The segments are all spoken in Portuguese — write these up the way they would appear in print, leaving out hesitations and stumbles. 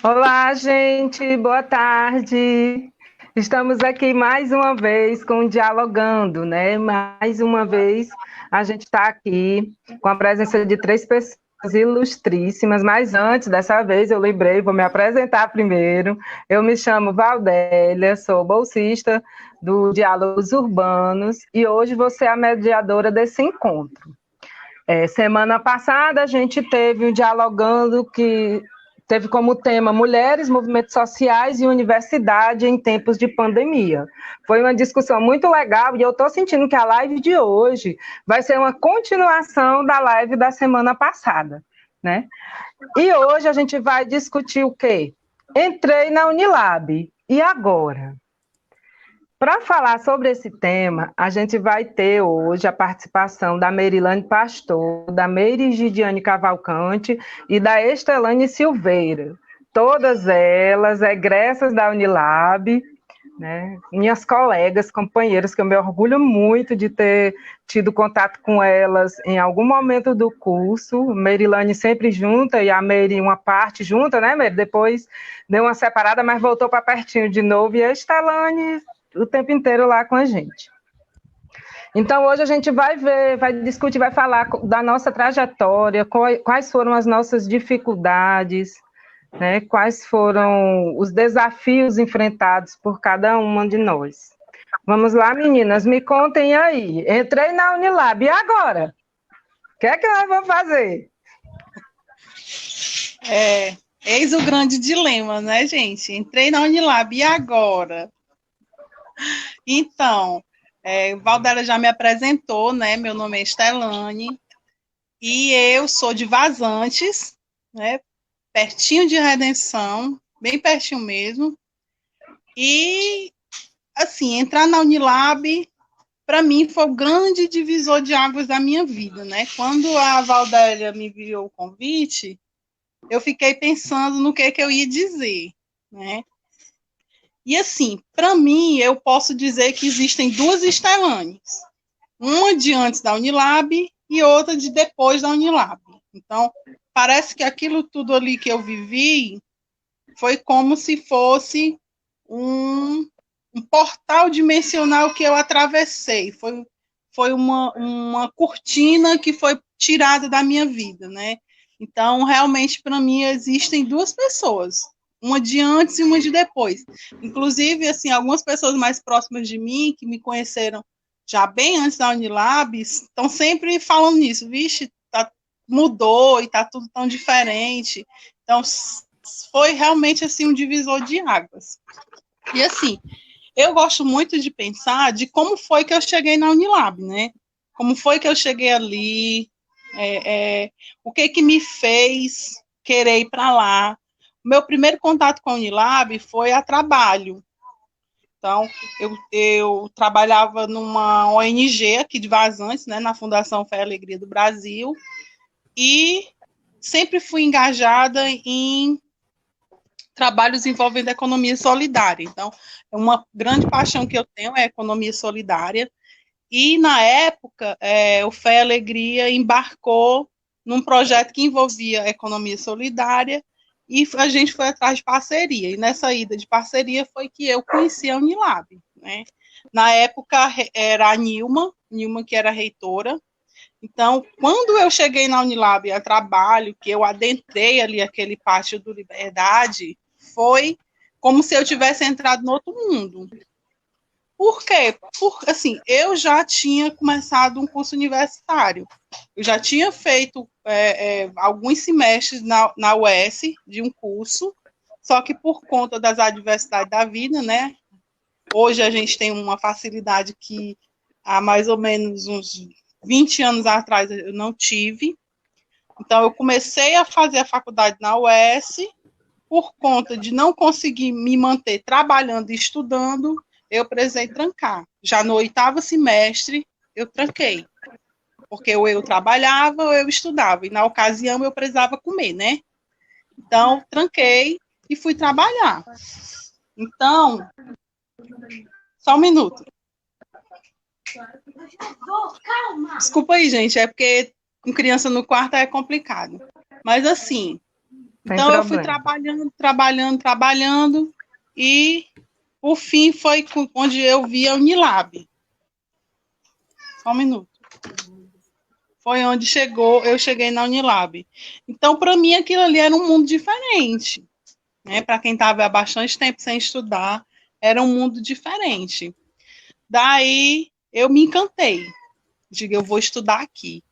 Olá, gente, boa tarde. Estamos aqui mais uma vez com o Dialogando, né? Mais uma vez a gente está aqui com a presença de três pessoas ilustríssimas, mas antes, dessa vez, eu lembrei, vou me apresentar primeiro. Eu me chamo Valdélia, sou bolsista do Diálogos Urbanos e hoje vou ser a mediadora desse encontro. Semana passada a gente teve um Dialogando que teve como tema Mulheres, Movimentos Sociais e Universidade em Tempos de Pandemia. Foi uma discussão muito legal e eu estou sentindo que a live de hoje vai ser uma continuação da live da semana passada, né? E hoje a gente vai discutir o quê? Entrei na Unilab, e agora? Para falar sobre esse tema, a gente vai ter hoje a participação da Merilane Pastor, da Meire Gidiane Cavalcante e da Estelane Silveira. Todas elas egressas da Unilab, né? Minhas colegas, companheiras, que eu me orgulho muito de ter tido contato com elas em algum momento do curso. Merilane sempre junta e a Meire uma parte junta, né, Meire? Depois deu uma separada, mas voltou para pertinho de novo. E a Estelane o tempo inteiro lá com a gente. Então, hoje a gente vai ver, vai discutir, vai falar da nossa trajetória, quais foram as nossas dificuldades, né, quais foram os desafios enfrentados por cada uma de nós. Vamos lá, meninas, me contem aí. Entrei na Unilab, e agora? O que é que nós vamos fazer? Eis o grande dilema, né, gente? Entrei na Unilab, e agora? Então, Valdélia já me apresentou, né? Meu nome é Estelane e eu sou de Vazantes, né? Pertinho de Redenção, bem pertinho mesmo. E, assim, entrar na Unilab, para mim, foi o grande divisor de águas da minha vida, né? Quando a Valdélia me enviou o convite, eu fiquei pensando no que eu ia dizer, né? E assim, para mim, eu posso dizer que existem duas Estelanes. Uma de antes da Unilab e outra de depois da Unilab. Então, parece que aquilo tudo ali que eu vivi foi como se fosse um portal dimensional que eu atravessei. Foi uma cortina que foi tirada da minha vida, né? Então, realmente, para mim, existem duas pessoas, uma de antes e uma de depois. Inclusive, assim, algumas pessoas mais próximas de mim, que me conheceram já bem antes da Unilab, estão sempre falando nisso, vixe, mudou e está tudo tão diferente. Então, foi realmente, assim, um divisor de águas. E, assim, eu gosto muito de pensar de como foi que eu cheguei na Unilab, né? Como foi que eu cheguei ali, o que me fez querer ir para lá. O meu primeiro contato com a Unilab foi a trabalho. Então, eu trabalhava numa ONG aqui de Vazantes, né, na Fundação Fé e Alegria do Brasil, e sempre fui engajada em trabalhos envolvendo economia solidária. Então, uma grande paixão que eu tenho é a economia solidária. E, na época, o Fé e Alegria embarcou num projeto que envolvia economia solidária e a gente foi atrás de parceria. E nessa ida de parceria foi que eu conheci a Unilab, né? Na época, era a Nilma que era reitora. Então, quando eu cheguei na Unilab a trabalho, que eu adentrei ali aquele pátio do Liberdade, foi como se eu tivesse entrado no outro mundo. Por quê? Porque, assim, eu já tinha começado um curso universitário. Eu já tinha feito alguns semestres na UES de um curso, só que por conta das adversidades da vida, né? Hoje a gente tem uma facilidade que há mais ou menos uns 20 anos atrás eu não tive. Então, eu comecei a fazer a faculdade na UES, por conta de não conseguir me manter trabalhando e estudando, eu precisei trancar. Já no 8º semestre, eu tranquei. Porque ou eu trabalhava ou eu estudava. E na ocasião eu precisava comer, né? Então, tranquei e fui trabalhar. Então, só um minuto. Desculpa aí, gente, é porque com criança no quarto é complicado. Mas assim, Então, eu fui trabalhando, e, por fim, foi onde eu vi a Unilab. Só um minuto. Foi onde eu cheguei na Unilab. Então, para mim, aquilo ali era um mundo diferente. Né? Para quem estava há bastante tempo sem estudar, era um mundo diferente. Daí, eu me encantei. Digo, eu vou estudar aqui.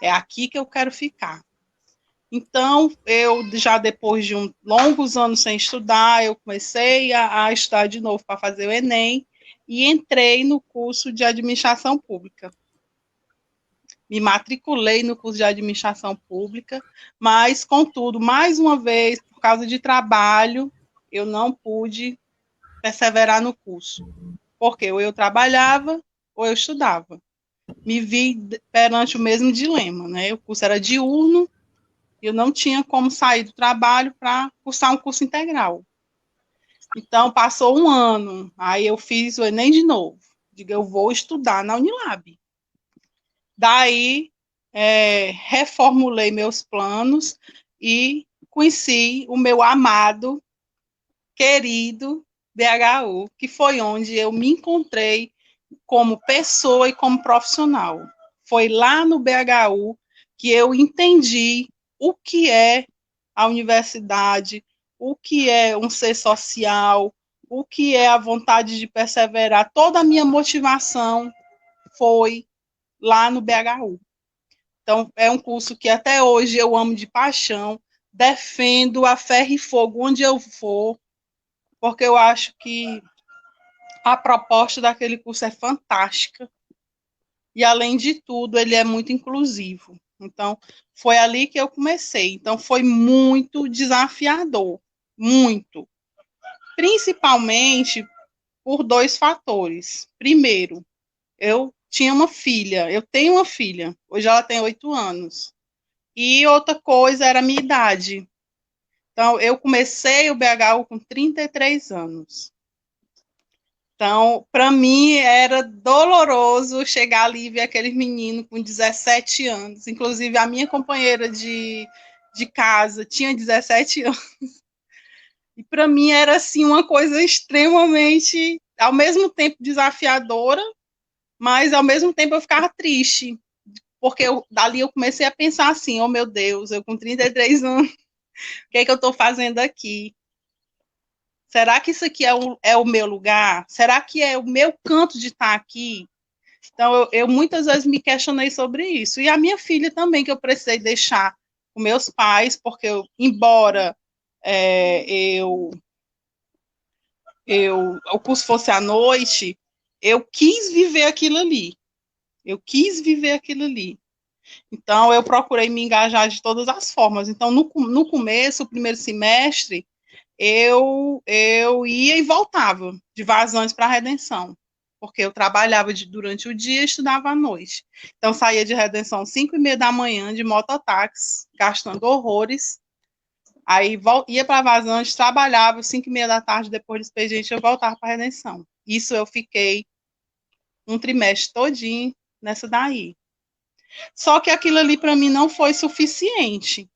É aqui que eu quero ficar. Então, eu já depois de longos anos sem estudar, eu comecei a estudar de novo para fazer o Enem e entrei no curso de administração pública. Me matriculei no curso de administração pública, mas, contudo, mais uma vez, por causa de trabalho, eu não pude perseverar no curso, porque ou eu trabalhava ou eu estudava. Me vi perante o mesmo dilema, né? O curso era diurno, eu não tinha como sair do trabalho para cursar um curso integral. Então, passou um ano, aí eu fiz o Enem de novo. Digo, eu vou estudar na Unilab. Daí, reformulei meus planos e conheci o meu amado, querido BHU, que foi onde eu me encontrei como pessoa e como profissional. Foi lá no BHU que eu entendi o que é a universidade, o que é um ser social, o que é a vontade de perseverar. Toda a minha motivação foi lá no BHU. Então, é um curso que até hoje eu amo de paixão, defendo a ferro e fogo onde eu for, porque eu acho que a proposta daquele curso é fantástica e, além de tudo, ele é muito inclusivo. Então, foi ali que eu comecei. Então, foi muito desafiador, muito. Principalmente por 2 fatores. Primeiro, eu tinha uma filha, eu tenho uma filha, hoje ela tem 8 anos. E outra coisa era a minha idade. Então, eu comecei o BHU com 33 anos. Então, para mim, era doloroso chegar ali e ver aquele menino com 17 anos. Inclusive, a minha companheira de casa tinha 17 anos. E para mim era assim uma coisa extremamente, ao mesmo tempo desafiadora, mas ao mesmo tempo eu ficava triste, porque dali eu comecei a pensar assim, oh meu Deus, eu com 33 anos, o que é que eu estou fazendo aqui? Será que isso aqui é o meu lugar? Será que é o meu canto de estar aqui? Então, eu muitas vezes me questionei sobre isso. E a minha filha também, que eu precisei deixar com meus pais, porque embora o curso fosse à noite, eu quis viver aquilo ali. Eu quis viver aquilo ali. Então, eu procurei me engajar de todas as formas. Então, no começo, o primeiro semestre, eu ia e voltava de Vazantes para a Redenção, porque eu trabalhava durante o dia e estudava à noite. Então, saía de Redenção 5h30 da manhã, de mototáxi, gastando horrores. Aí ia para Vazantes, trabalhava 5h30 da tarde, depois do expediente eu voltava para a Redenção. Isso eu fiquei um trimestre todinho nessa daí. Só que aquilo ali para mim não foi suficiente.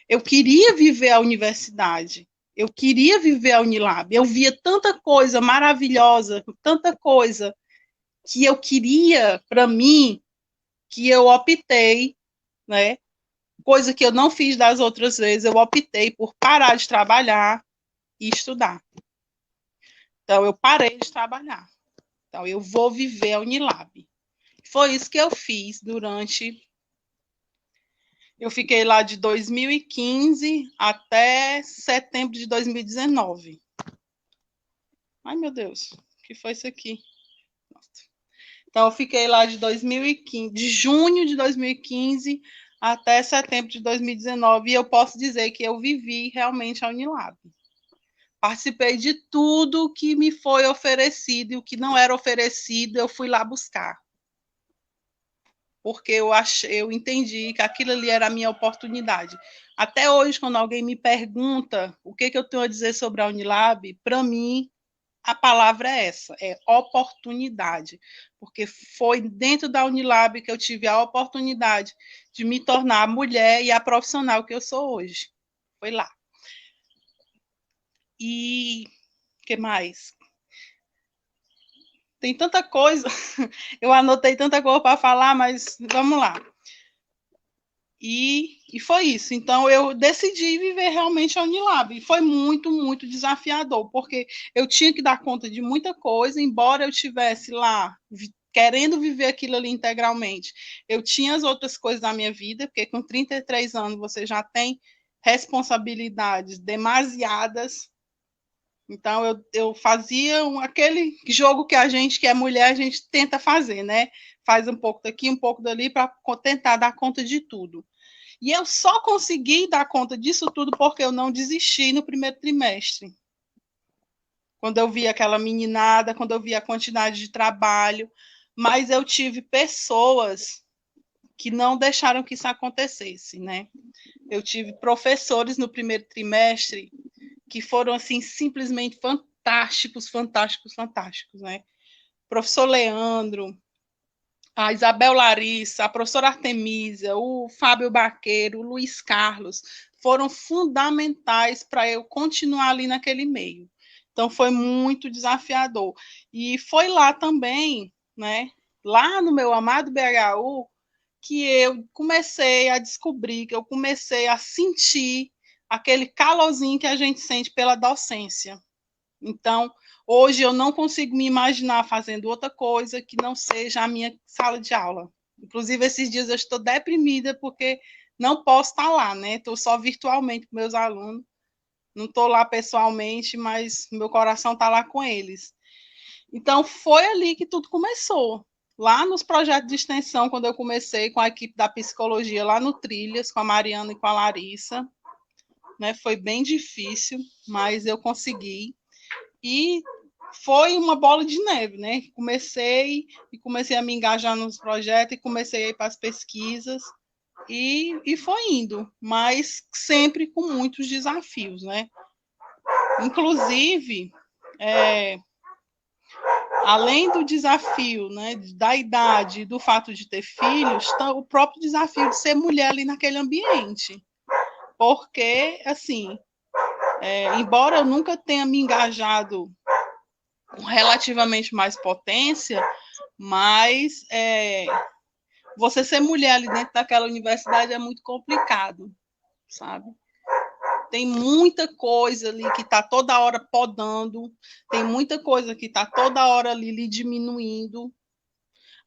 Eu queria viver a universidade, eu queria viver a Unilab, eu via tanta coisa maravilhosa, tanta coisa que eu queria para mim, que eu optei, né? Coisa que eu não fiz das outras vezes, eu optei por parar de trabalhar e estudar. Então, eu parei de trabalhar. Então, eu vou viver a Unilab. Foi isso que eu fiz durante... Eu fiquei lá de 2015 até setembro de 2019. Ai, meu Deus, o que foi isso aqui? Nossa. Então, eu fiquei lá de 2015, de junho de 2015 até setembro de 2019, e eu posso dizer que eu vivi realmente a Unilab. Participei de tudo que me foi oferecido, e o que não era oferecido, eu fui lá buscar. Porque eu entendi que aquilo ali era a minha oportunidade. Até hoje, quando alguém me pergunta o que eu tenho a dizer sobre a Unilab, para mim, a palavra é essa, é oportunidade, porque foi dentro da Unilab que eu tive a oportunidade de me tornar a mulher e a profissional que eu sou hoje. Foi lá. E o que mais? Tem tanta coisa, eu anotei tanta coisa para falar, mas vamos lá. E foi isso. Então, eu decidi viver realmente a Unilab. E foi muito, muito desafiador, porque eu tinha que dar conta de muita coisa, embora eu estivesse lá querendo viver aquilo ali integralmente. Eu tinha as outras coisas da minha vida, porque com 33 anos você já tem responsabilidades demasiadas. Então, eu fazia aquele jogo que a gente, que é mulher, a gente tenta fazer, né? Faz um pouco daqui, um pouco dali, para tentar dar conta de tudo. E eu só consegui dar conta disso tudo porque eu não desisti no primeiro trimestre. Quando eu vi aquela meninada, quando eu vi a quantidade de trabalho, mas eu tive pessoas que não deixaram que isso acontecesse, né? Eu tive professores no primeiro trimestre que foram, assim, simplesmente fantásticos, fantásticos, fantásticos, né? Professor Leandro, a Isabel Larissa, a professora Artemisia, o Fábio Baqueiro, o Luiz Carlos, foram fundamentais para eu continuar ali naquele meio. Então, foi muito desafiador. E foi lá também, né, lá no meu amado BHU, que eu comecei a descobrir, que eu comecei a sentir aquele calorzinho que a gente sente pela docência. Então, hoje eu não consigo me imaginar fazendo outra coisa que não seja a minha sala de aula. Inclusive, esses dias eu estou deprimida porque não posso estar lá, né? Estou só virtualmente com meus alunos, não estou lá pessoalmente, mas meu coração está lá com eles. Então, foi ali que tudo começou. Lá nos projetos de extensão, quando eu comecei com a equipe da psicologia lá no Trilhas, com a Mariana e com a Larissa, né? Foi bem difícil, mas eu consegui. E foi uma bola de neve, né? Comecei a me engajar nos projetos e comecei a ir para as pesquisas e foi indo, mas sempre com muitos desafios, né? Inclusive, além do desafio, né, da idade, do fato de ter filhos, tá o próprio desafio de ser mulher ali naquele ambiente, porque assim, embora eu nunca tenha me engajado com relativamente mais potência, mas você ser mulher ali dentro daquela universidade é muito complicado, sabe? Tem muita coisa ali que está toda hora podando, tem muita coisa que está toda hora ali lhe diminuindo.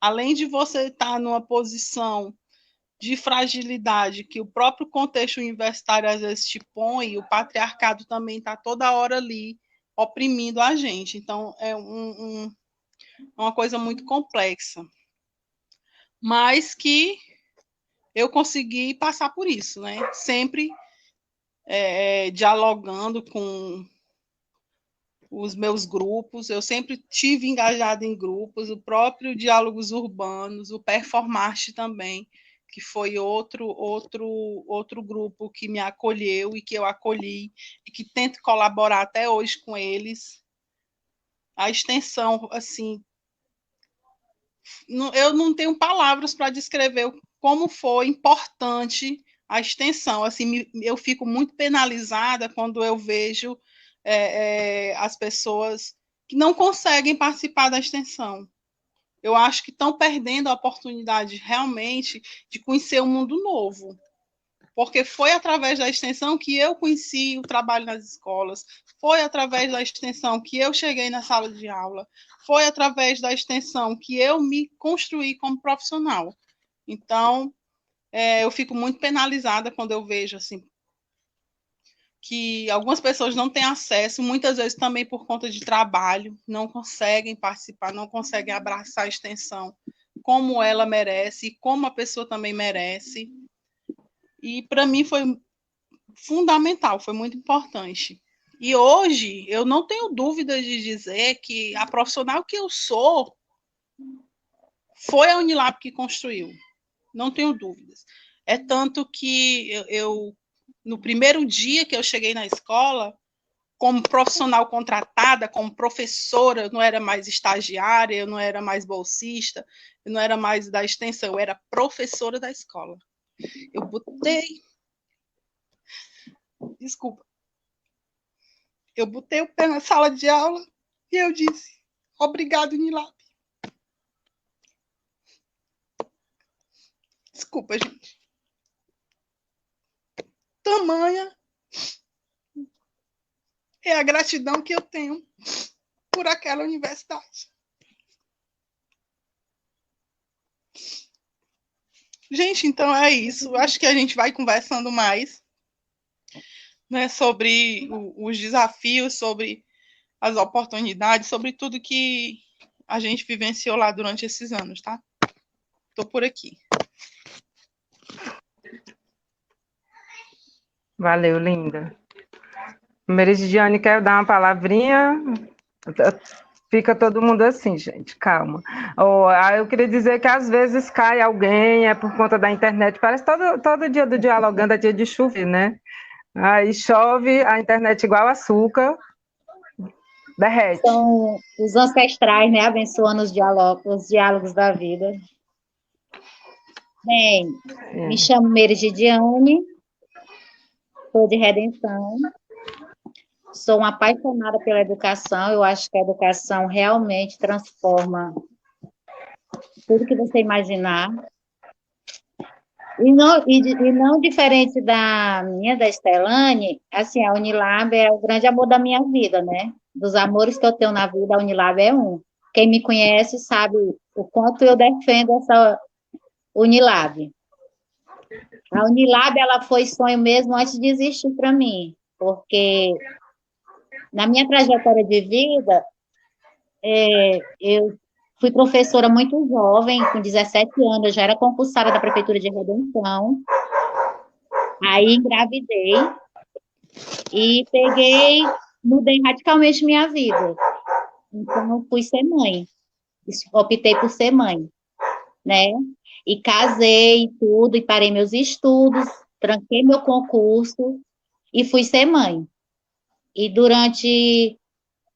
Além de você estar numa posição de fragilidade que o próprio contexto universitário às vezes te põe, o patriarcado também está toda hora ali oprimindo a gente. Então, é uma coisa muito complexa. Mas que eu consegui passar por isso, né? Sempre dialogando com os meus grupos, eu sempre tive engajado em grupos, o próprio Diálogos Urbanos, o Performarte também, que foi outro grupo que me acolheu e que eu acolhi e que tento colaborar até hoje com eles. A extensão, assim, eu não tenho palavras para descrever como foi importante a extensão. Assim, eu fico muito penalizada quando eu vejo as pessoas que não conseguem participar da extensão. Eu acho que estão perdendo a oportunidade realmente de conhecer um mundo novo, porque foi através da extensão que eu conheci o trabalho nas escolas, foi através da extensão que eu cheguei na sala de aula, foi através da extensão que eu me construí como profissional. Então, eu fico muito penalizada quando eu vejo assim que algumas pessoas não têm acesso, muitas vezes também por conta de trabalho, não conseguem participar, não conseguem abraçar a extensão como ela merece, e como a pessoa também merece. E para mim foi fundamental, foi muito importante. E hoje eu não tenho dúvida de dizer que a profissional que eu sou foi a Unilab que construiu, não tenho dúvidas. É tanto que eu no primeiro dia que eu cheguei na escola, como profissional contratada, como professora, eu não era mais estagiária, eu não era mais bolsista, eu não era mais da extensão, eu era professora da escola. Eu botei... Desculpa. Eu botei o pé na sala de aula e eu disse, obrigado, Unilab. Desculpa, gente. Tamanha é a gratidão que eu tenho por aquela universidade. Gente, então é isso. Acho que a gente vai conversando mais, né, sobre os desafios, sobre as oportunidades, sobre tudo que a gente vivenciou lá durante esses anos, tá? Estou por aqui. Valeu, linda. Meridiane, quer dar uma palavrinha? Fica todo mundo assim, gente, calma. Eu queria dizer que às vezes cai alguém, é por conta da internet, parece todo dia do Dialogando é dia de chover, né? Aí chove, a internet igual açúcar, derrete. São os ancestrais, né, abençoando os diálogos da vida. Bem, me chamo Meridiane, sou de Redenção, sou uma apaixonada pela educação, eu acho que a educação realmente transforma tudo que você imaginar. E não diferente da Estelane, assim, a Unilab é o grande amor da minha vida, né? Dos amores que eu tenho na vida, a Unilab é um. Quem me conhece sabe o quanto eu defendo essa Unilab. A Unilab, ela foi sonho mesmo antes de existir para mim, porque na minha trajetória de vida, eu fui professora muito jovem, com 17 anos, eu já era concursada da Prefeitura de Redenção. Aí engravidei e mudei radicalmente minha vida. Então, eu fui ser mãe. Optei por ser mãe, né? E casei e tudo, e parei meus estudos, tranquei meu concurso e fui ser mãe. E durante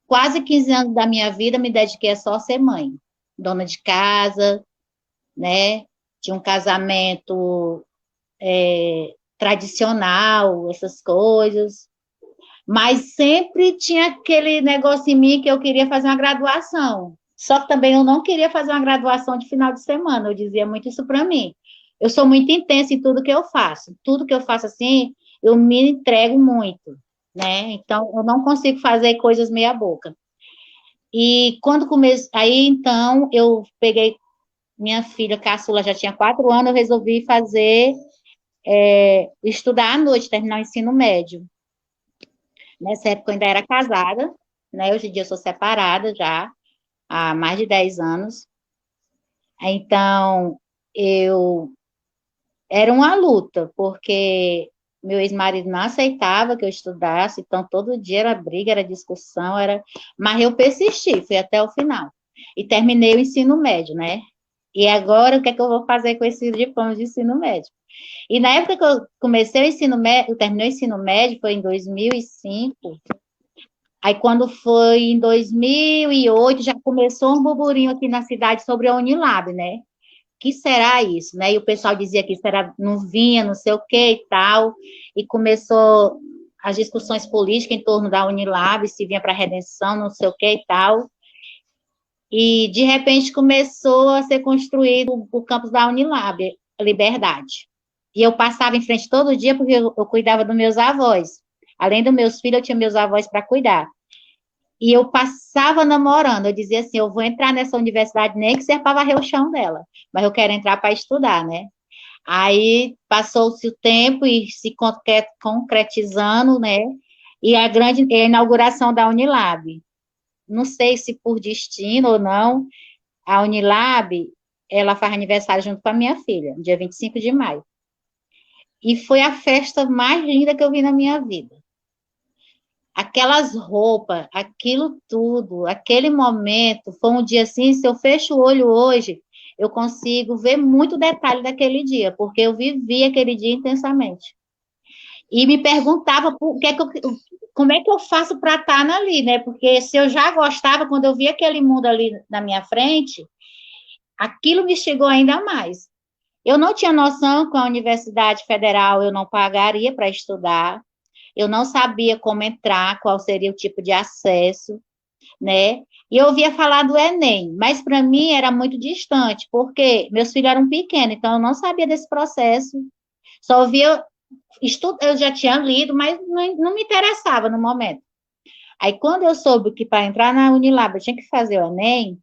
quase 15 anos da minha vida, me dediquei a só ser mãe. Dona de casa, né? Tinha um casamento tradicional, essas coisas. Mas sempre tinha aquele negócio em mim que eu queria fazer uma graduação. Só que também eu não queria fazer uma graduação de final de semana. Eu dizia muito isso para mim. Eu sou muito intensa em tudo que eu faço. Tudo que eu faço assim, eu me entrego muito, né? Então, eu não consigo fazer coisas meia boca. E quando comecei... Aí, então, eu peguei... Minha filha caçula já tinha 4 anos, eu resolvi estudar à noite, terminar o ensino médio. Nessa época eu ainda era casada, né? Hoje em dia eu sou separada já, há mais de 10 anos. Então, era uma luta, porque meu ex-marido não aceitava que eu estudasse, então todo dia era briga, era discussão, mas eu persisti, fui até o final. E terminei o ensino médio, né? E agora, o que é que eu vou fazer com esse diploma de ensino médio? E na época que eu comecei o ensino médio, eu terminei o ensino médio, foi em 2005. Aí, quando foi em 2008, já começou um burburinho aqui na cidade sobre a Unilab, né? Que será isso, né? E o pessoal dizia que isso não vinha, não sei o que e tal. E começou as discussões políticas em torno da Unilab, se vinha para a Redenção, não sei o que e tal. E, de repente, começou a ser construído o campus da Unilab, Liberdade. E eu passava em frente todo dia, porque eu cuidava dos meus avós. Além dos meus filhos, eu tinha meus avós para cuidar. E eu passava namorando, eu dizia assim, eu vou entrar nessa universidade, nem que seja para varrer o chão dela, mas eu quero entrar para estudar, né? Aí, passou-se o tempo e se concretizando, né? E a inauguração da Unilab. Não sei se por destino ou não, a Unilab, ela faz aniversário junto com a minha filha, dia 25 de maio. E foi a festa mais linda que eu vi na minha vida. Aquelas roupas, aquilo tudo, aquele momento, foi um dia assim, se eu fecho o olho hoje, eu consigo ver muito detalhe daquele dia, porque eu vivi aquele dia intensamente. E me perguntava como é que eu faço para estar ali, né? Porque se eu já gostava, quando eu vi aquele mundo ali na minha frente, aquilo me chegou ainda mais. Eu não tinha noção que a Universidade Federal eu não pagaria para estudar, eu não sabia como entrar, qual seria o tipo de acesso, né? E eu ouvia falar do Enem, mas para mim era muito distante, porque meus filhos eram pequenos, então eu não sabia desse processo, só ouvia, eu já tinha lido, mas não me interessava no momento. Aí, quando eu soube que para entrar na Unilab eu tinha que fazer o Enem,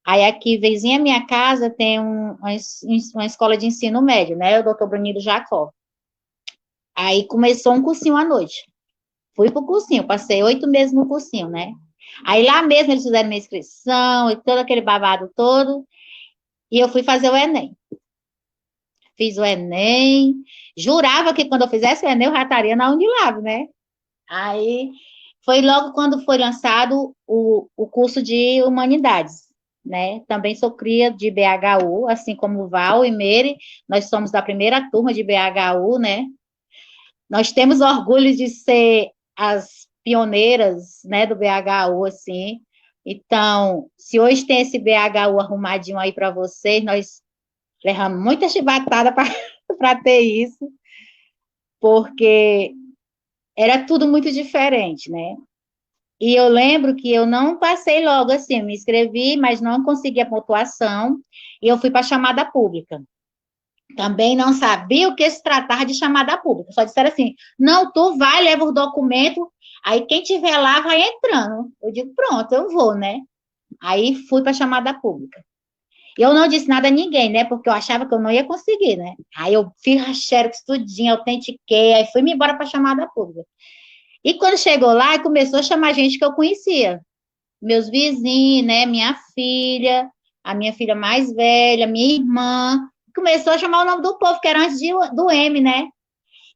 aí aqui, vizinha minha casa, tem uma escola de ensino médio, né? O doutor Brunildo Jacó. Aí começou um cursinho à noite. Fui pro cursinho, passei 8 meses no cursinho, né? Aí lá mesmo eles fizeram minha inscrição e todo aquele babado todo, e eu fui fazer o Enem. Fiz o Enem, jurava que quando eu fizesse o Enem eu já estaria na Unilab, né? Aí foi logo quando foi lançado o curso de Humanidades, né? Também sou cria de BHU, assim como o Val e Meire, nós somos da primeira turma de BHU, né? Nós temos orgulho de ser as pioneiras, né, do BHU, assim. Então, se hoje tem esse BHU arrumadinho aí para vocês, nós levamos muita chibatada para ter isso, porque era tudo muito diferente, né? E eu lembro que eu não passei logo assim, eu me inscrevi, mas não consegui a pontuação, e eu fui para a chamada pública. Também não sabia o que se tratava de chamada pública, só disseram assim, não, tu vai, leva o documento, aí quem tiver lá vai entrando. Eu digo, pronto, eu vou, né? Aí fui para a chamada pública. Eu não disse nada a ninguém, né? Porque eu achava que eu não ia conseguir, né? Aí eu fiz a xerox tudinho, autentiquei, aí fui-me embora para a chamada pública. E quando chegou lá, começou a chamar gente que eu conhecia. Meus vizinhos, né? Minha filha, a minha filha mais velha, minha irmã. Começou a chamar o nome do povo, que era antes do M, né?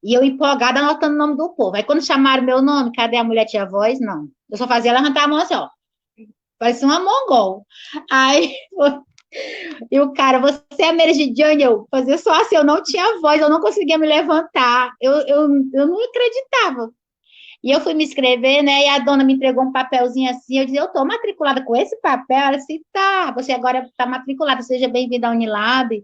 E eu empolgada anotando o nome do povo. Aí quando chamaram meu nome, cadê a mulher tinha voz? Não. Eu só fazia levantar a mão assim, ó. Parecia uma mongol. Aí, e o cara, você é Meridiane? Eu fazia só assim, eu não tinha voz, eu não conseguia me levantar. Eu não acreditava. E eu fui me inscrever, né? E a dona me entregou um papelzinho assim. Eu disse, eu estou matriculada com esse papel. Ela disse, tá, você agora está matriculada, seja bem-vinda à Unilab,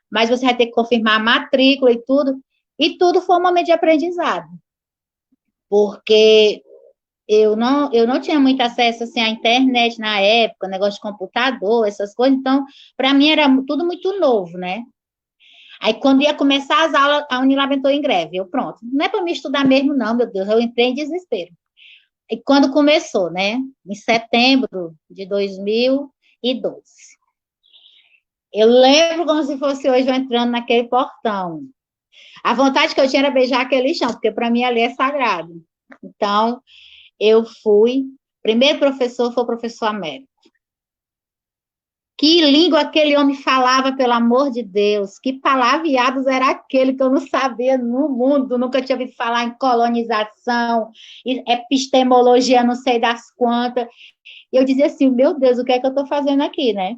mas você vai ter que confirmar a matrícula e tudo. E tudo foi um momento de aprendizado, porque eu não tinha muito acesso assim, à internet na época, negócio de computador, essas coisas, então, para mim era tudo muito novo, né? Aí, quando ia começar as aulas, a Unilab entrou em greve. Eu, pronto, não é para me estudar mesmo, não, meu Deus, eu entrei em desespero. E quando começou, né? Em setembro de 2012. Eu lembro como se fosse hoje eu entrando naquele portão. A vontade que eu tinha era beijar aquele chão, porque para mim ali é sagrado. Então, eu fui. Primeiro professor foi o professor Américo. Que língua aquele homem falava, pelo amor de Deus. Que palavreados era aquele que eu não sabia no mundo. Nunca tinha ouvido falar em colonização, epistemologia, não sei das quantas. E eu dizia assim, meu Deus, o que é que eu estou fazendo aqui, né?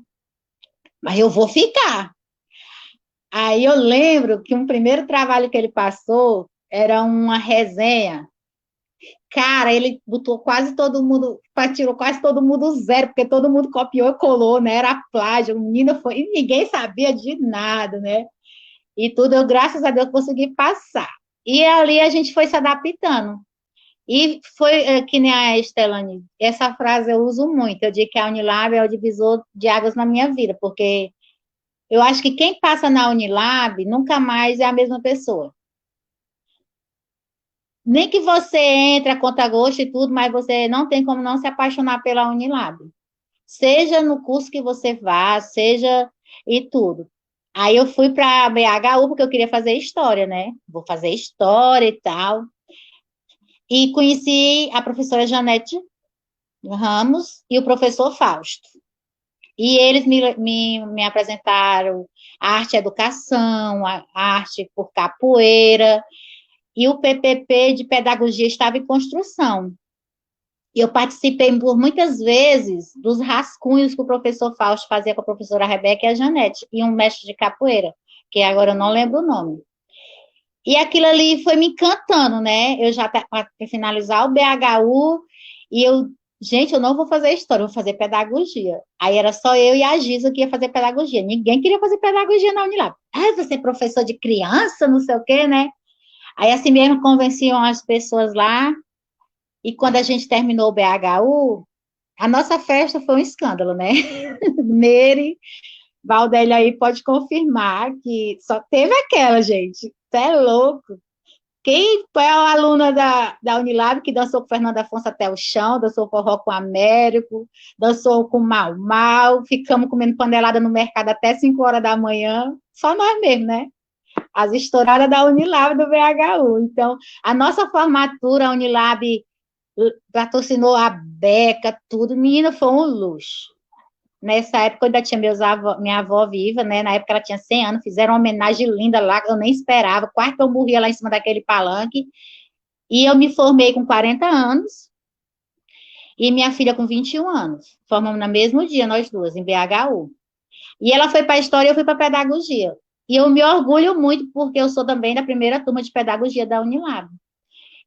Mas eu vou ficar. Aí eu lembro que um primeiro trabalho que ele passou era uma resenha. Cara, ele botou quase todo mundo, tirou quase todo mundo zero, porque todo mundo copiou e colou, né? Era plágio, menina foi, e ninguém sabia de nada, né? E tudo, eu, graças a Deus, consegui passar. E ali a gente foi se adaptando. E foi que nem a Estelane, essa frase eu uso muito, eu digo que a Unilab é o divisor de águas na minha vida, porque eu acho que quem passa na Unilab nunca mais é a mesma pessoa. Nem que você entre a conta gosto e tudo, mas você não tem como não se apaixonar pela Unilab. Seja no curso que você vá, seja e tudo. Aí eu fui para a BHU porque eu queria fazer história, né? Vou fazer história e tal. E conheci a professora Janete Ramos e o professor Fausto. E eles me apresentaram a arte e educação, a arte por capoeira, e o PPP de pedagogia estava em construção. E eu participei por muitas vezes dos rascunhos que o professor Fausto fazia com a professora Rebeca e a Janete, e um mestre de capoeira, que agora eu não lembro o nome. E aquilo ali foi me encantando, né? Eu já para finalizar o BHU, e gente, eu não vou fazer história, eu vou fazer pedagogia. Aí era só eu e a Giza que ia fazer pedagogia. Ninguém queria fazer pedagogia na Unilab. Ah, você é professor de criança, não sei o quê, né? Aí assim mesmo convenciam as pessoas lá, e quando a gente terminou o BHU, a nossa festa foi um escândalo, né? Nery, Valdélia aí pode confirmar que só teve aquela, gente. Você é louco. Quem foi a aluna da Unilab que dançou com Fernanda Afonso até o chão, dançou forró com Américo, dançou com Mau Mau, ficamos comendo panelada no mercado até 5 horas da manhã, só nós mesmo, né? As estouradas da Unilab do BHU. Então, a nossa formatura, a Unilab patrocinou a beca, tudo. Menina, foi um luxo. Nessa época, eu ainda tinha minha avó viva, né? Na época, ela tinha 100 anos, fizeram uma homenagem linda lá, que eu nem esperava. Quase que eu morria lá em cima daquele palanque. E eu me formei com 40 anos, e minha filha com 21 anos. Formamos no mesmo dia, nós duas, em BHU. E ela foi para a história e eu fui para a pedagogia. E eu me orgulho muito, porque eu sou também da primeira turma de pedagogia da Unilab.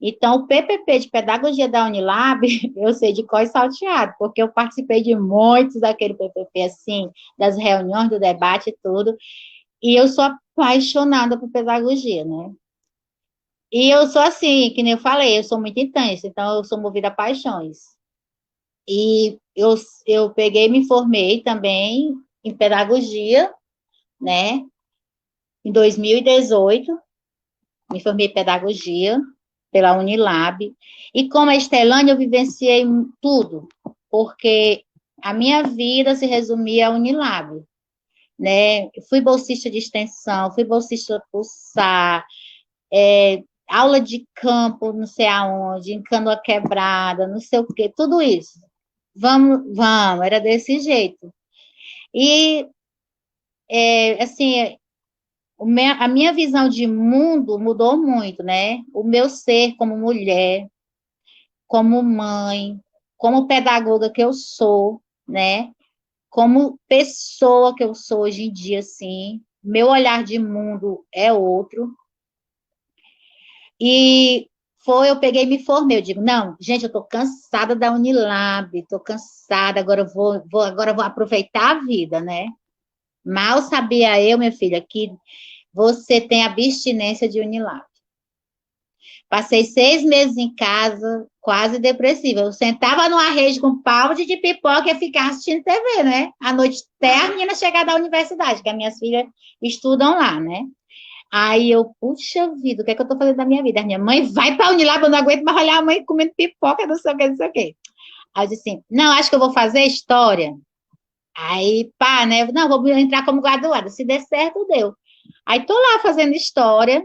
Então, o PPP de pedagogia da Unilab, eu sei de cor e salteado, porque eu participei de muitos daquele PPP, assim, das reuniões, do debate e tudo, e eu sou apaixonada por pedagogia, né? E eu sou assim, que nem eu falei, eu sou muito intensa, então eu sou movida a paixões. E eu peguei e me formei também em pedagogia, né? Em 2018, me formei em pedagogia pela Unilab. E como a Estelane, eu vivenciei tudo, porque a minha vida se resumia à Unilab, né? Fui bolsista de extensão, fui bolsista do SAR, aula de campo, não sei aonde, em Canoa Quebrada, não sei o quê, tudo isso. Vamos, era desse jeito. E, assim, a minha visão de mundo mudou muito, né? O meu ser como mulher, como mãe, como pedagoga que eu sou, né? Como pessoa que eu sou hoje em dia, assim, meu olhar de mundo é outro. E eu peguei e me formei. Eu digo, não, gente, eu tô cansada da Unilab, tô cansada, agora agora eu vou aproveitar a vida, né? Mal sabia eu, minha filha, que você tem abstinência de Unilab. Passei 6 meses em casa, quase depressiva. Eu sentava numa rede com balde de pipoca e ficava assistindo TV, né? À noite até a menina chegar da universidade, que as minhas filhas estudam lá, né? Aí eu, puxa vida, o que é que eu tô fazendo da minha vida? A minha mãe vai pra Unilab, eu não aguento mais olhar a mãe comendo pipoca, não sei o que, não sei o que. Aí eu disse assim, não, acho que eu vou fazer história. Aí, pá, né? Não, vou entrar como graduada. Se der certo, deu. Aí tô lá fazendo história.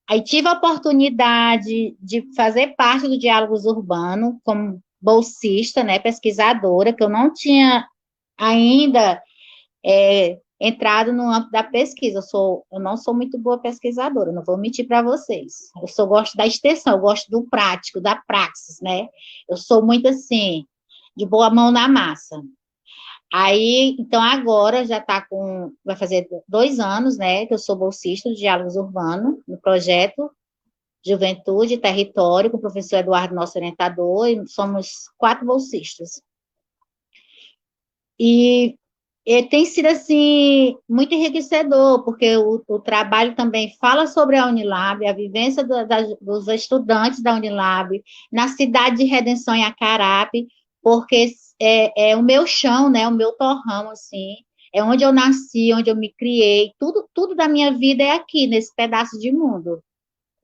Aí tive a oportunidade de fazer parte do Diálogos Urbano como bolsista, né, pesquisadora, que eu não tinha ainda entrado no âmbito da pesquisa. Eu não sou muito boa pesquisadora, não vou mentir para vocês. Eu só gosto da extensão, eu gosto do prático, da praxis, né? Eu sou muito assim, de boa mão na massa. Aí, então agora vai fazer 2 anos, né, que eu sou bolsista do Diálogos Urbano, no projeto Juventude e Território, com o professor Eduardo, nosso orientador, e somos 4 bolsistas. E tem sido, assim, muito enriquecedor, porque o trabalho também fala sobre a Unilab, a vivência dos estudantes da Unilab, na cidade de Redenção, em Acarape, porque é o meu chão, né, o meu torrão, assim, é onde eu nasci, onde eu me criei, tudo da minha vida é aqui, nesse pedaço de mundo,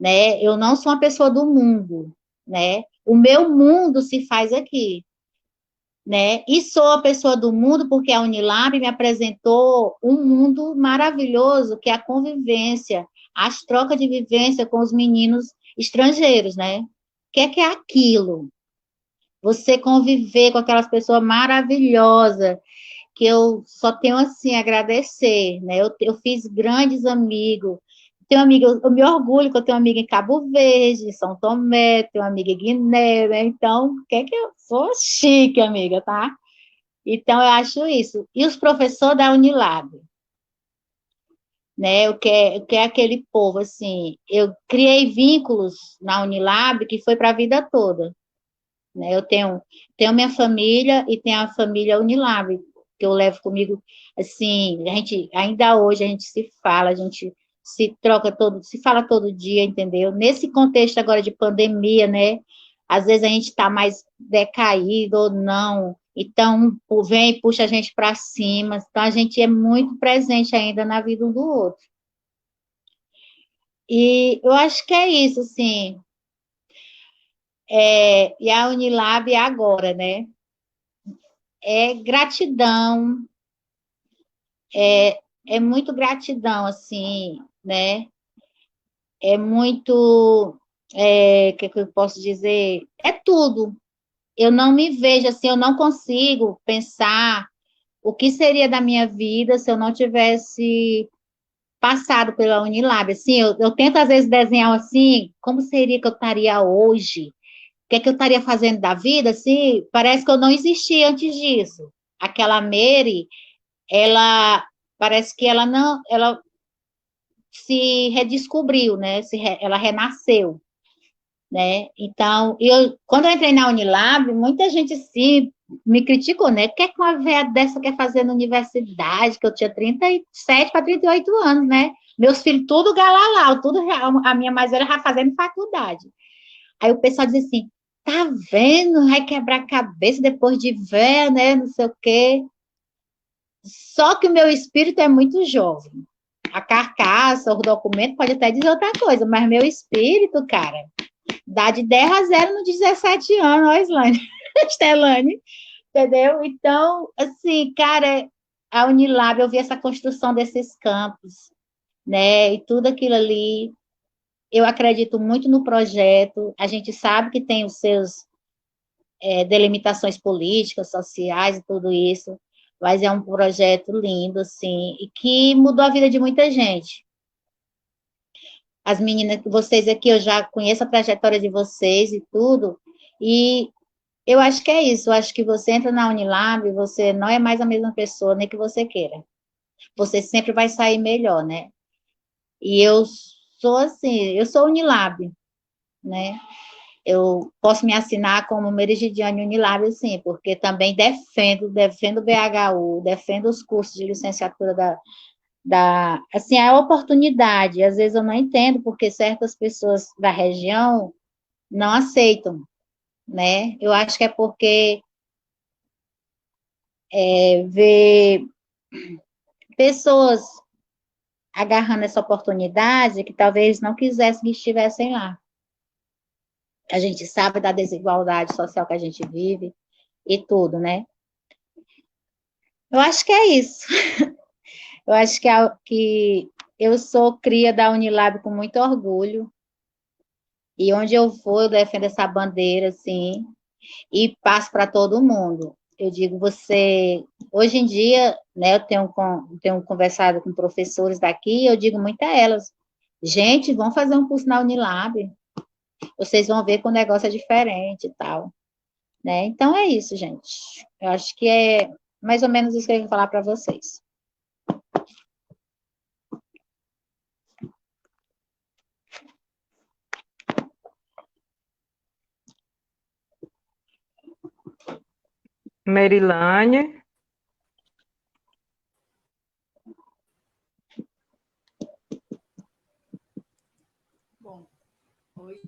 né? Eu não sou uma pessoa do mundo, né? O meu mundo se faz aqui, né? E sou a pessoa do mundo porque a Unilab me apresentou um mundo maravilhoso, que é a convivência, as trocas de vivência com os meninos estrangeiros, né? O que é aquilo? Você conviver com aquelas pessoas maravilhosas, que eu só tenho, assim, a agradecer, né? Eu fiz grandes amigos, tenho amiga, eu me orgulho que eu tenho amiga em Cabo Verde, São Tomé, tenho amiga em Guiné, né? Então, o que é que eu sou chique, amiga, tá? Então, eu acho isso. E os professores da Unilab? né? O que é aquele povo, assim. Eu criei vínculos na Unilab que foi para a vida toda, né? Tenho minha família e tenho a família Unilab, que eu levo comigo, assim, ainda hoje a gente se fala, a gente se fala todo dia, entendeu? Nesse contexto agora de pandemia, né? Às vezes a gente está mais decaído ou não, então vem e puxa a gente para cima, então a gente é muito presente ainda na vida um do outro. E eu acho que é isso, assim, e a Unilab é agora, né? É gratidão, é muito gratidão, assim, né? É muito, o que eu posso dizer? É tudo. Eu não me vejo assim, eu não consigo pensar o que seria da minha vida se eu não tivesse passado pela Unilab. Assim, eu tento às vezes desenhar assim, como seria que eu estaria hoje? O que é que eu estaria fazendo da vida? Assim, parece que eu não existia antes disso. Aquela Mary, ela parece que ela se redescobriu, né? Ela renasceu, né? Então, quando eu entrei na Unilab, muita gente assim me criticou, né? O que é que uma velha dessa quer fazer na universidade? Que eu tinha 37 para 38 anos, né? Meus filhos tudo galalau, a minha mais velha já fazendo faculdade. Aí o pessoal diz assim, tá vendo? Vai quebrar a cabeça depois de velha, né? Não sei o quê. Só que o meu espírito é muito jovem. A carcaça, o documento pode até dizer outra coisa, mas meu espírito, cara, dá de 10 a 0 no 17 anos, ó, Islane, Estelane, entendeu? Então, assim, cara, a Unilab, eu vi essa construção desses campos, né, e tudo aquilo ali, eu acredito muito no projeto, a gente sabe que tem os seus delimitações políticas, sociais e tudo isso, mas é um projeto lindo, assim, e que mudou a vida de muita gente. As meninas, vocês aqui, eu já conheço a trajetória de vocês e tudo, e eu acho que é isso, eu acho que você entra na Unilab, você não é mais a mesma pessoa, nem que você queira. Você sempre vai sair melhor, né? E eu sou assim, eu sou Unilab, né? Eu posso me assinar como Meridiane Unilab, sim, porque também defendo o BHU, defendo os cursos de licenciatura assim, a oportunidade. Às vezes eu não entendo porque certas pessoas da região não aceitam, né? Eu acho que é porque vê pessoas agarrando essa oportunidade que talvez não quisessem que estivessem lá. A gente sabe da desigualdade social que a gente vive e tudo, né? Eu acho que é isso. Eu acho que eu sou cria da Unilab com muito orgulho. E onde eu for, eu defendo essa bandeira, assim, e passo para todo mundo. Eu digo, hoje em dia, né, eu tenho conversado com professores daqui, e eu digo muito a elas, gente, vão fazer um curso na Unilab, vocês vão ver que o negócio é diferente e tal, né? Então é isso, gente. Eu acho que é mais ou menos isso que eu ia falar para vocês. Merilane. Bom, oi,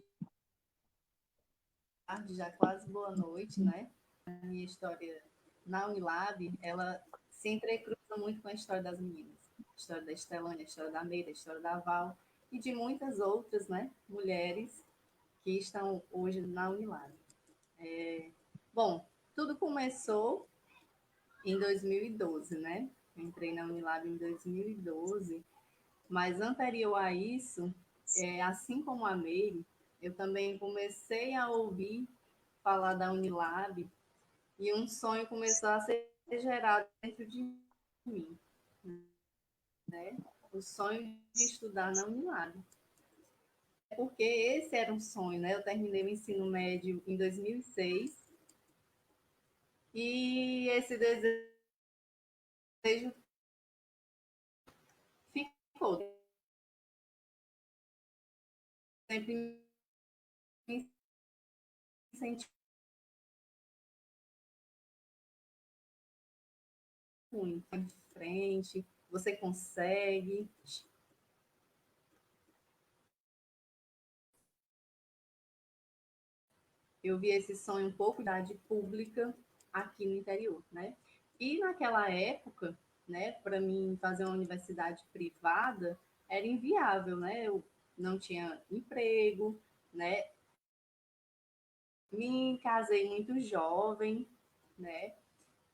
tarde, já quase boa noite, né? A minha história na Unilab, ela se entrecruza muito com a história das meninas. A história da Estelânia, a história da Meira, a história da Val e de muitas outras, né, mulheres que estão hoje na Unilab. Bom, tudo começou em 2012, né? Eu entrei na Unilab em 2012, mas anterior a isso, assim como a Meire, eu também comecei a ouvir falar da Unilab e um sonho começou a ser gerado dentro de mim, né? O sonho de estudar na Unilab. Porque esse era um sonho, né? Eu terminei o ensino médio em 2006 e esse desejo ficou. Sempre me senti muito em frente, você consegue. Eu vi esse sonho um pouco da idade pública aqui no interior, né? E naquela época, né, para mim fazer uma universidade privada era inviável, né? Eu não tinha emprego, né? Me casei muito jovem, né?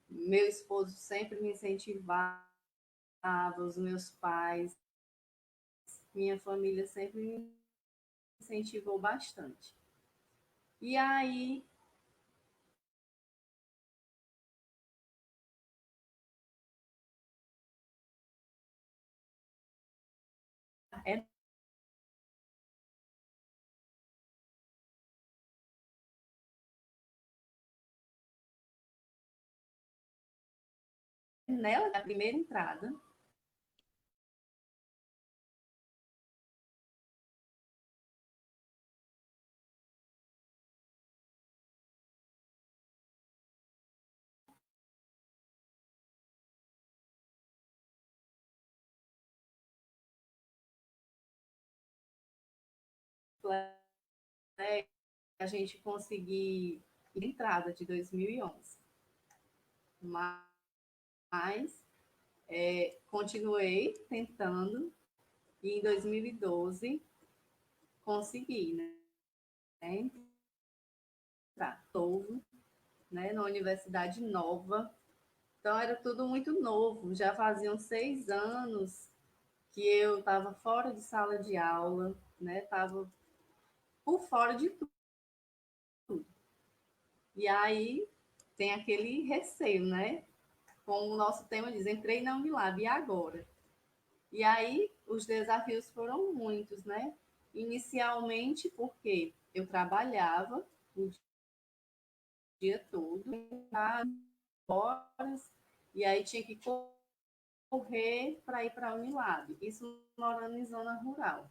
Meu esposo sempre me incentivava, os meus pais, minha família sempre me incentivou bastante. E aí, é, nela a primeira entrada, né, a gente conseguir entrada de 2011. Mas continuei tentando e em 2012 consegui, né, entrar novo, né, na universidade nova. Então era tudo muito novo. Já faziam 6 anos que eu estava fora de sala de aula, né? Estava por fora de tudo. E aí tem aquele receio, né? Como o nosso tema diz, entrei na Unilab, e agora? E aí os desafios foram muitos, né? Inicialmente porque eu trabalhava o dia todo, horas, e aí tinha que correr para ir para a Unilab. Isso morando em zona rural.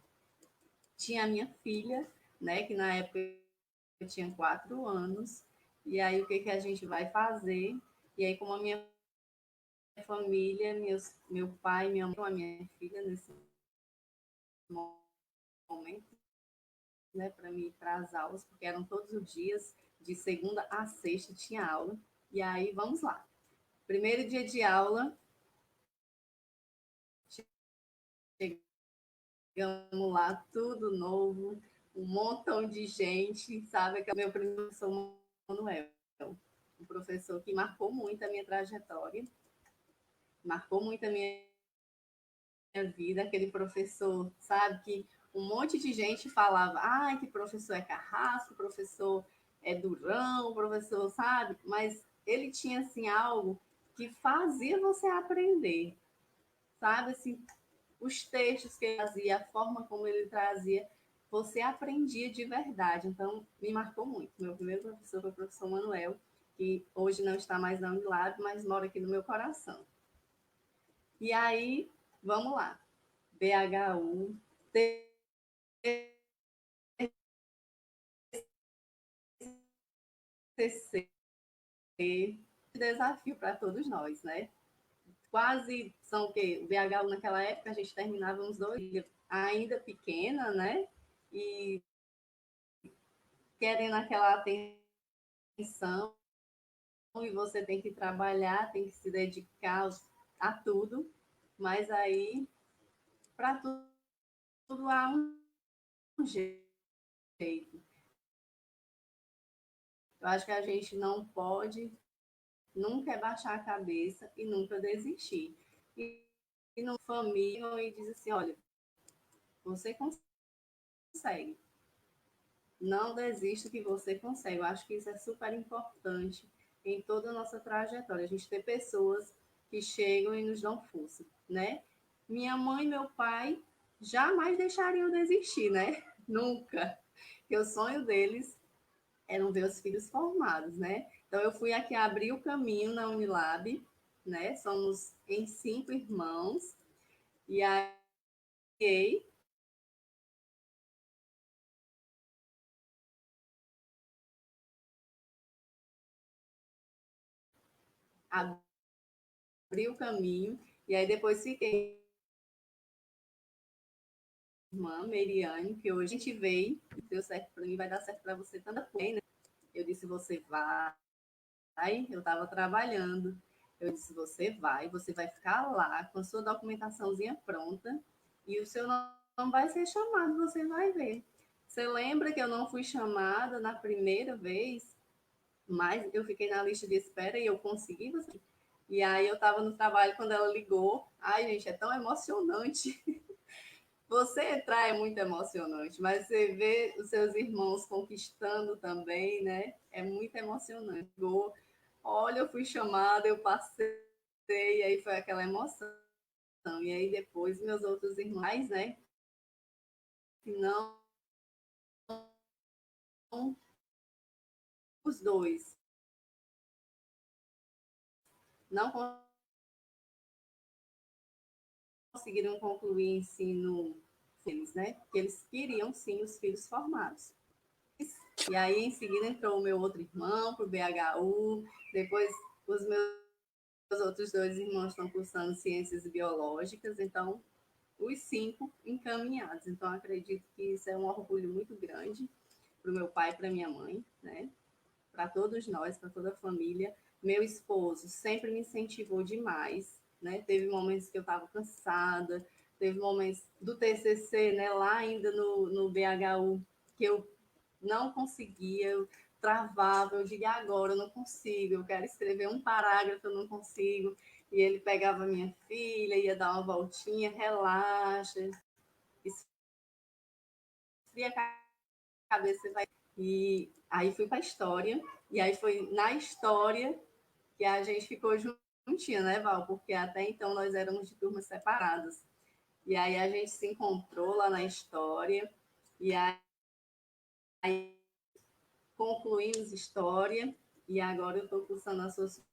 Tinha a minha filha, né, que na época eu tinha 4 anos, e aí o que, que a gente vai fazer? E aí, como a minha família, meu pai, minha mãe, a minha filha nesse momento, né, para mim ir para as aulas, porque eram todos os dias, de segunda a sexta tinha aula. E aí, vamos lá. Primeiro dia de aula, chegamos lá, tudo novo, um montão de gente, sabe? Que é o meu professor Manuel, um professor que marcou muito a minha trajetória, marcou muito a minha vida, aquele professor, sabe, que um monte de gente falava, ai, que professor é carrasco, professor é durão, professor, sabe? Mas ele tinha, assim, algo que fazia você aprender, sabe? Assim, os textos que ele trazia, a forma como ele trazia, você aprendia de verdade. Então, me marcou muito. Meu primeiro professor foi o professor Manuel, que hoje não está mais na Unilab, mas mora aqui no meu coração. E aí, vamos lá. BHU, TCC, desafio para todos nós, né? Quase são o quê? O BHU naquela época a gente terminava uns 2 ainda pequena, né? E querendo aquela atenção, e você tem que trabalhar, tem que se dedicar a tudo, mas aí, para tudo há um jeito. Eu acho que a gente não pode nunca baixar a cabeça e nunca desistir. E não família e diz assim, olha, você consegue. Não desista que você consegue. Eu acho que isso é super importante em toda a nossa trajetória. A gente ter pessoas que chegam e nos dão força, né? Minha mãe e meu pai jamais deixariam desistir, né? Nunca. Porque o sonho deles eram ver os filhos formados, né? Então eu fui aqui abrir o caminho na Unilab, né? Somos em 5 irmãos e abri o caminho, e aí depois fiquei irmã Meriane, que hoje a gente veio, deu certo para mim, vai dar certo para você também, né? Eu disse, você vai. Eu estava trabalhando. Eu disse, você vai ficar lá com a sua documentaçãozinha pronta e o seu não vai ser chamado, você vai ver. Você lembra que eu não fui chamada na primeira vez, mas eu fiquei na lista de espera e eu consegui você. E aí eu estava no trabalho quando ela ligou. Ai, gente, é tão emocionante. Você entrar é muito emocionante, mas você vê os seus irmãos conquistando também, né? É muito emocionante. Olha, eu fui chamada, eu passei, e aí foi aquela emoção. E aí depois meus outros irmãos, né? Que não, os dois, não conseguiram concluir ensino deles, né? Porque eles queriam sim os filhos formados. E aí em seguida entrou o meu outro irmão para o BHU, depois os meus outros dois irmãos estão cursando ciências biológicas, então os 5 encaminhados. Então acredito que isso é um orgulho muito grande para o meu pai e para minha mãe, né? Para todos nós, para toda a família. Meu esposo sempre me incentivou demais, né? Teve momentos que eu estava cansada, teve momentos do TCC, né? Lá ainda no BHU, que eu não conseguia, eu travava, eu digo, agora eu não consigo, eu quero escrever um parágrafo, eu não consigo. E ele pegava minha filha, ia dar uma voltinha, relaxa, esfria a cabeça, vai. E aí fui para a história, e aí foi na história que a gente ficou juntinha, né, Val? Porque até então nós éramos de turmas separadas. E aí a gente se encontrou lá na história, e aí concluímos história, e agora eu estou cursando a sociologia.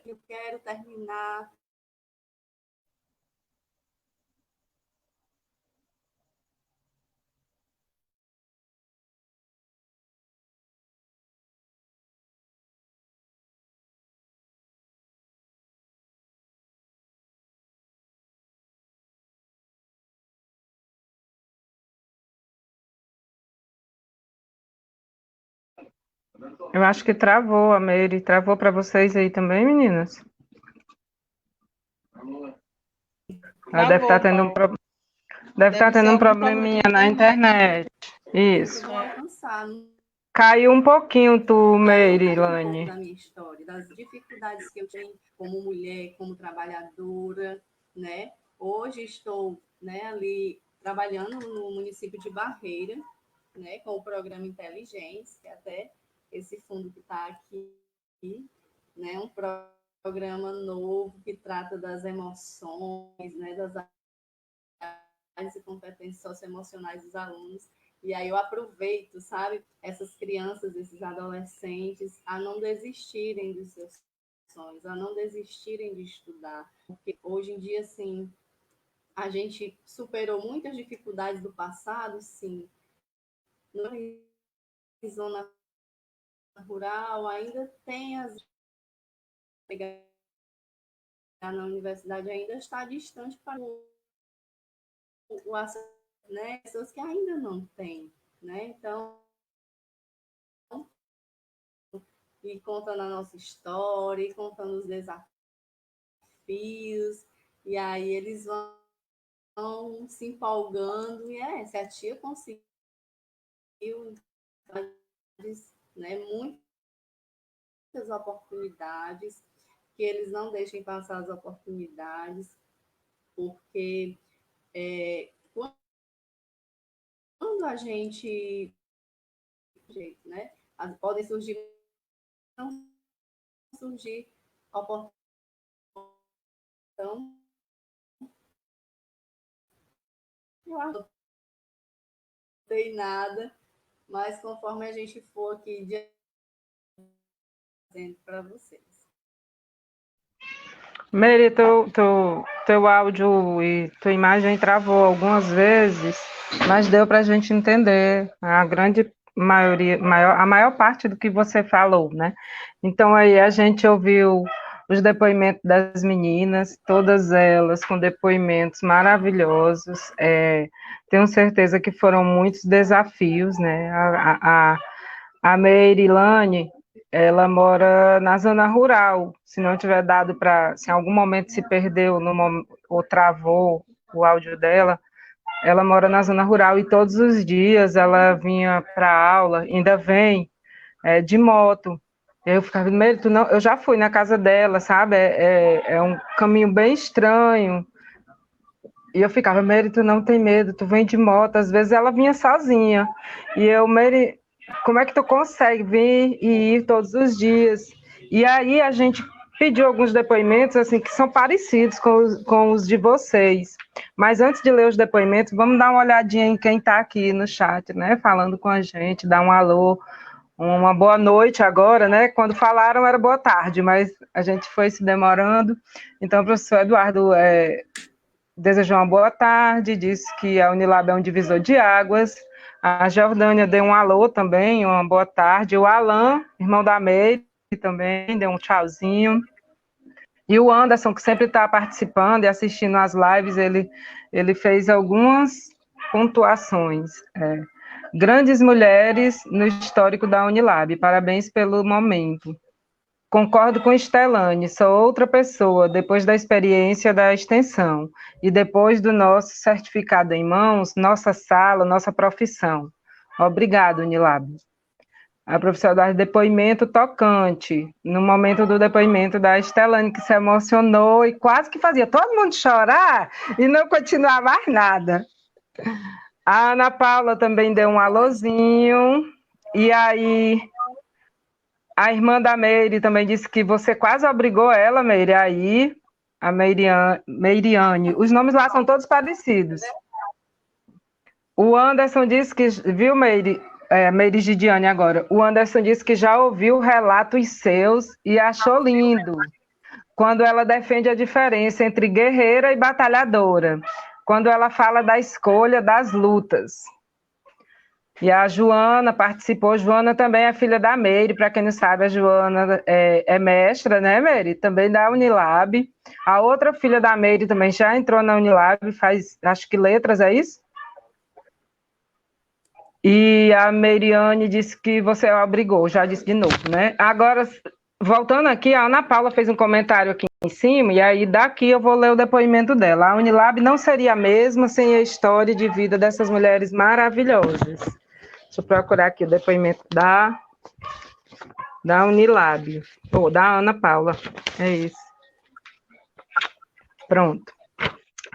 Eu quero terminar. Eu acho que travou a Meire. Travou para vocês aí também, meninas? Ela deve estar Travou, tendo Val. deve estar Deve ser tendo um algum problema de probleminha na internet. Isso, Isso. Vou alcançar. Caiu um pouquinho tu, Não tem um pouco Meire. da minha história, das dificuldades que eu tenho como mulher, como trabalhadora, né? Hoje estou, né, ali trabalhando no município de Barreira, né, com o programa Inteligência, que é até esse fundo que está aqui, né, um programa novo que trata das emoções, né, das e competências socioemocionais dos alunos. E aí eu aproveito, sabe, essas crianças, esses adolescentes, a não desistirem dos seus sonhos, a não desistirem de estudar. Porque hoje em dia, assim, a gente superou muitas dificuldades do passado, sim. Na zona rural ainda tem as na universidade ainda está distante para o acesso, né? Pessoas que ainda não têm, né? Então, e contando a nossa história, e contando os desafios, e aí eles vão se empolgando, e se a tia conseguiu, né, muitas oportunidades, que eles não deixem passar as oportunidades, porque quando a gente, né, podem surgir, não surgir oportunidades, Eu não sei nada, mas conforme a gente for aqui dizendo para vocês. Mary, teu áudio e tua imagem travou algumas vezes, mas deu para a gente entender a grande maioria, a maior parte do que você falou, né? Então aí a gente ouviu os depoimentos das meninas, todas elas com depoimentos maravilhosos. Tenho certeza que foram muitos desafios, né? A Meirilane, ela mora na zona rural. Se não tiver dado para, se em algum momento se perdeu ou travou o áudio dela, ela mora na zona rural e todos os dias ela vinha para aula, ainda vem de moto. Eu ficava, Meire, não, eu já fui na casa dela, sabe? É um caminho bem estranho. E eu ficava, Meire, tu não tem medo, tu vem de moto. Às vezes ela vinha sozinha. E eu, Meire, como é que tu consegue vir e ir todos os dias? E aí a gente pediu alguns depoimentos, assim, que são parecidos com os de vocês. Mas antes de ler os depoimentos, vamos dar uma olhadinha em quem está aqui no chat, né? Falando com a gente, dar um alô, uma boa noite agora, né? Quando falaram era boa tarde, mas a gente foi se demorando. Então, o professor Eduardo desejou uma boa tarde, disse que a Unilab é um divisor de águas. A Jordânia deu um alô também, uma boa tarde. O Alan, irmão da Meire, também deu um tchauzinho. E o Anderson, que sempre está participando e assistindo às lives, ele fez algumas pontuações. Grandes mulheres no histórico da Unilab, parabéns pelo momento. Concordo com Estelane, sou outra pessoa, depois da experiência da extensão, e depois do nosso certificado em mãos, nossa sala, nossa profissão. Obrigado, Unilab. A professora dá depoimento tocante, no momento do depoimento da Estelane, que se emocionou e quase que fazia todo mundo chorar e não continuar mais nada. A Ana Paula também deu um alôzinho, e aí a irmã da Meire também disse que você quase obrigou ela, Meire, aí, a Meiriane. Os nomes lá são todos parecidos. O Anderson disse que, viu, Meire, Meire Gidiane agora, o Anderson disse que já ouviu relatos seus e achou lindo, quando ela defende a diferença entre guerreira e batalhadora, quando ela fala da escolha das lutas. E a Joana participou. Joana também é filha da Meire, para quem não sabe, a Joana é mestra, né, Meire? Também da Unilab. A outra filha da Meire também já entrou na Unilab, faz, acho que letras, é isso? E a Meiriane disse que você obrigou, já disse de novo, né? Agora, voltando aqui, a Ana Paula fez um comentário aqui em cima, e aí daqui eu vou ler o depoimento dela. A Unilab não seria a mesma sem a história de vida dessas mulheres maravilhosas. Deixa eu procurar aqui o depoimento da Unilab, ou da Ana Paula, é isso. Pronto.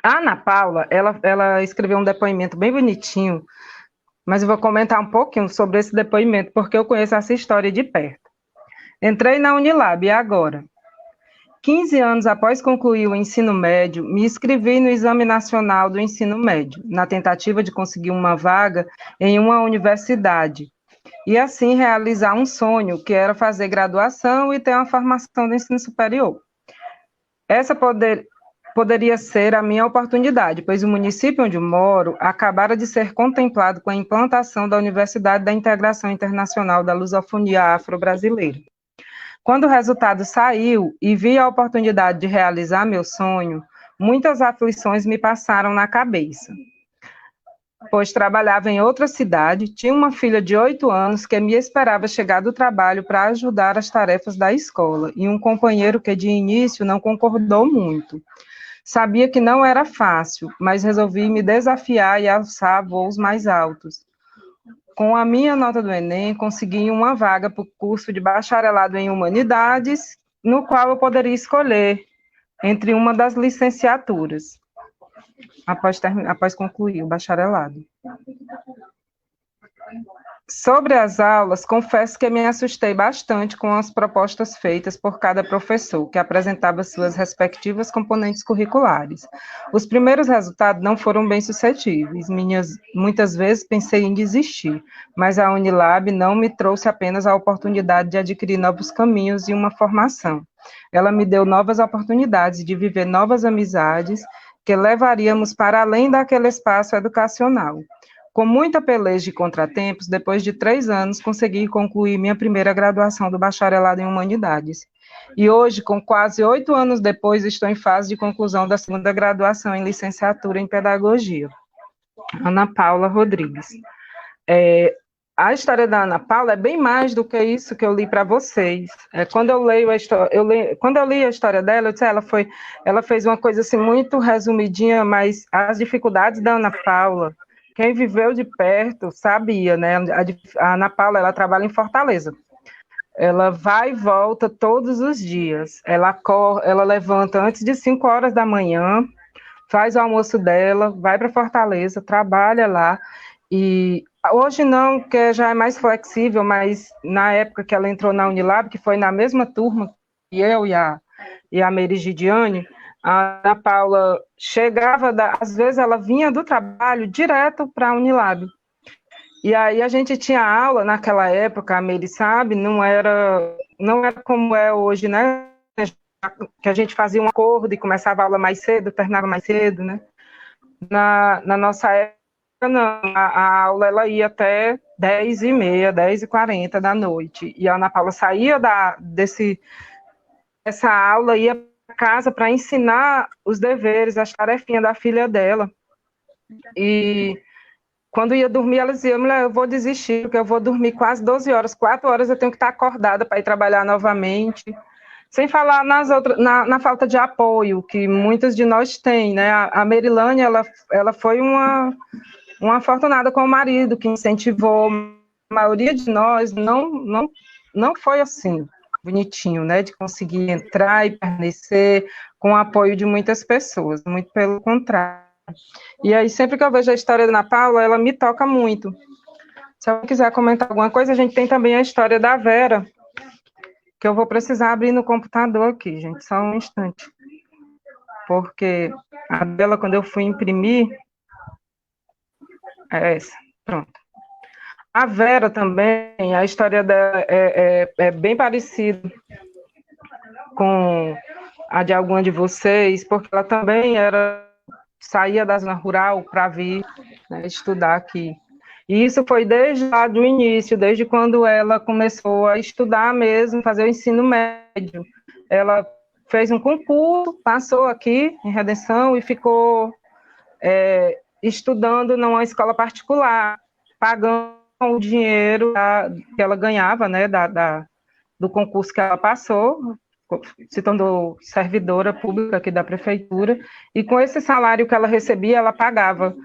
A Ana Paula, ela escreveu um depoimento bem bonitinho, mas eu vou comentar um pouquinho sobre esse depoimento, porque eu conheço essa história de perto. Entrei na Unilab, e agora? 15 anos após concluir o ensino médio, me inscrevi no Exame Nacional do Ensino Médio, na tentativa de conseguir uma vaga em uma universidade, e assim realizar um sonho, que era fazer graduação e ter uma formação do ensino superior. Essa poderia ser a minha oportunidade, pois o município onde moro acabara de ser contemplado com a implantação da Universidade da Integração Internacional da Lusofonia Afro-Brasileira. Quando o resultado saiu e vi a oportunidade de realizar meu sonho, muitas aflições me passaram na cabeça, pois trabalhava em outra cidade, tinha uma filha de 8 anos que me esperava chegar do trabalho para ajudar as tarefas da escola, e um companheiro que de início não concordou muito. Sabia que não era fácil, mas resolvi me desafiar e alçar voos mais altos. Com a minha nota do Enem, consegui uma vaga para o curso de bacharelado em Humanidades, no qual eu poderia escolher entre uma das licenciaturas, após concluir o bacharelado. Sobre as aulas, confesso que me assustei bastante com as propostas feitas por cada professor, que apresentava suas respectivas componentes curriculares. Os primeiros resultados não foram bem sucedidos, muitas vezes pensei em desistir, mas a Unilab não me trouxe apenas a oportunidade de adquirir novos caminhos e uma formação. Ela me deu novas oportunidades de viver novas amizades que levaríamos para além daquele espaço educacional. Com muita peleja e contratempos, depois de 3 anos, consegui concluir minha primeira graduação do bacharelado em Humanidades. E hoje, com quase 8 anos depois, estou em fase de conclusão da segunda graduação em licenciatura em Pedagogia. Ana Paula Rodrigues. A história da Ana Paula é bem mais do que isso que eu li para vocês. Quando eu li a história dela, eu disse, ela fez uma coisa assim muito resumidinha, mas as dificuldades da Ana Paula, quem viveu de perto sabia, né? A Ana Paula, ela trabalha em Fortaleza. Ela vai e volta todos os dias. Ela levanta antes de 5 horas da manhã, faz o almoço dela, vai para Fortaleza, trabalha lá. E hoje não, porque já é mais flexível, mas na época que ela entrou na Unilab, que foi na mesma turma que eu e a Merigidiane, a Ana Paula chegava, às vezes ela vinha do trabalho direto para a Unilab. E aí a gente tinha aula naquela época, a Meri sabe, não era como é hoje, né? Que a gente fazia um acordo e começava a aula mais cedo, terminava mais cedo, né? Na nossa época, não, a aula ela ia até 10h30, 10h40 da noite. E a Ana Paula saía dessa aula, ia casa para ensinar os deveres, as tarefinhas da filha dela. E quando ia dormir, ela dizia, mulher, eu vou desistir, porque eu vou dormir quase 12 horas, 4 horas eu tenho que estar acordada para ir trabalhar novamente. Sem falar na falta de apoio, que muitas de nós têm, né? A Merilane, ela foi uma afortunada com o marido, que incentivou. A maioria de nós não foi assim, bonitinho, né, de conseguir entrar e permanecer com o apoio de muitas pessoas, muito pelo contrário. E aí, sempre que eu vejo a história da Ana Paula, ela me toca muito. Se alguém quiser comentar alguma coisa, a gente tem também a história da Vera, que eu vou precisar abrir no computador aqui, gente, só um instante. Porque a dela, quando eu fui imprimir, é essa, pronto. A Vera também, a história dela é bem parecida com a de alguma de vocês, porque ela também saía da zona rural para vir, né, estudar aqui. E isso foi desde lá do início, desde quando ela começou a estudar mesmo, fazer o ensino médio. Ela fez um concurso, passou aqui em Redenção e ficou estudando numa escola particular, pagando o dinheiro que ela ganhava, né, do concurso que ela passou, se tornou servidora pública aqui da prefeitura, e com esse salário que ela recebia, ela pagava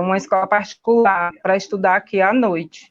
uma escola particular para estudar aqui à noite.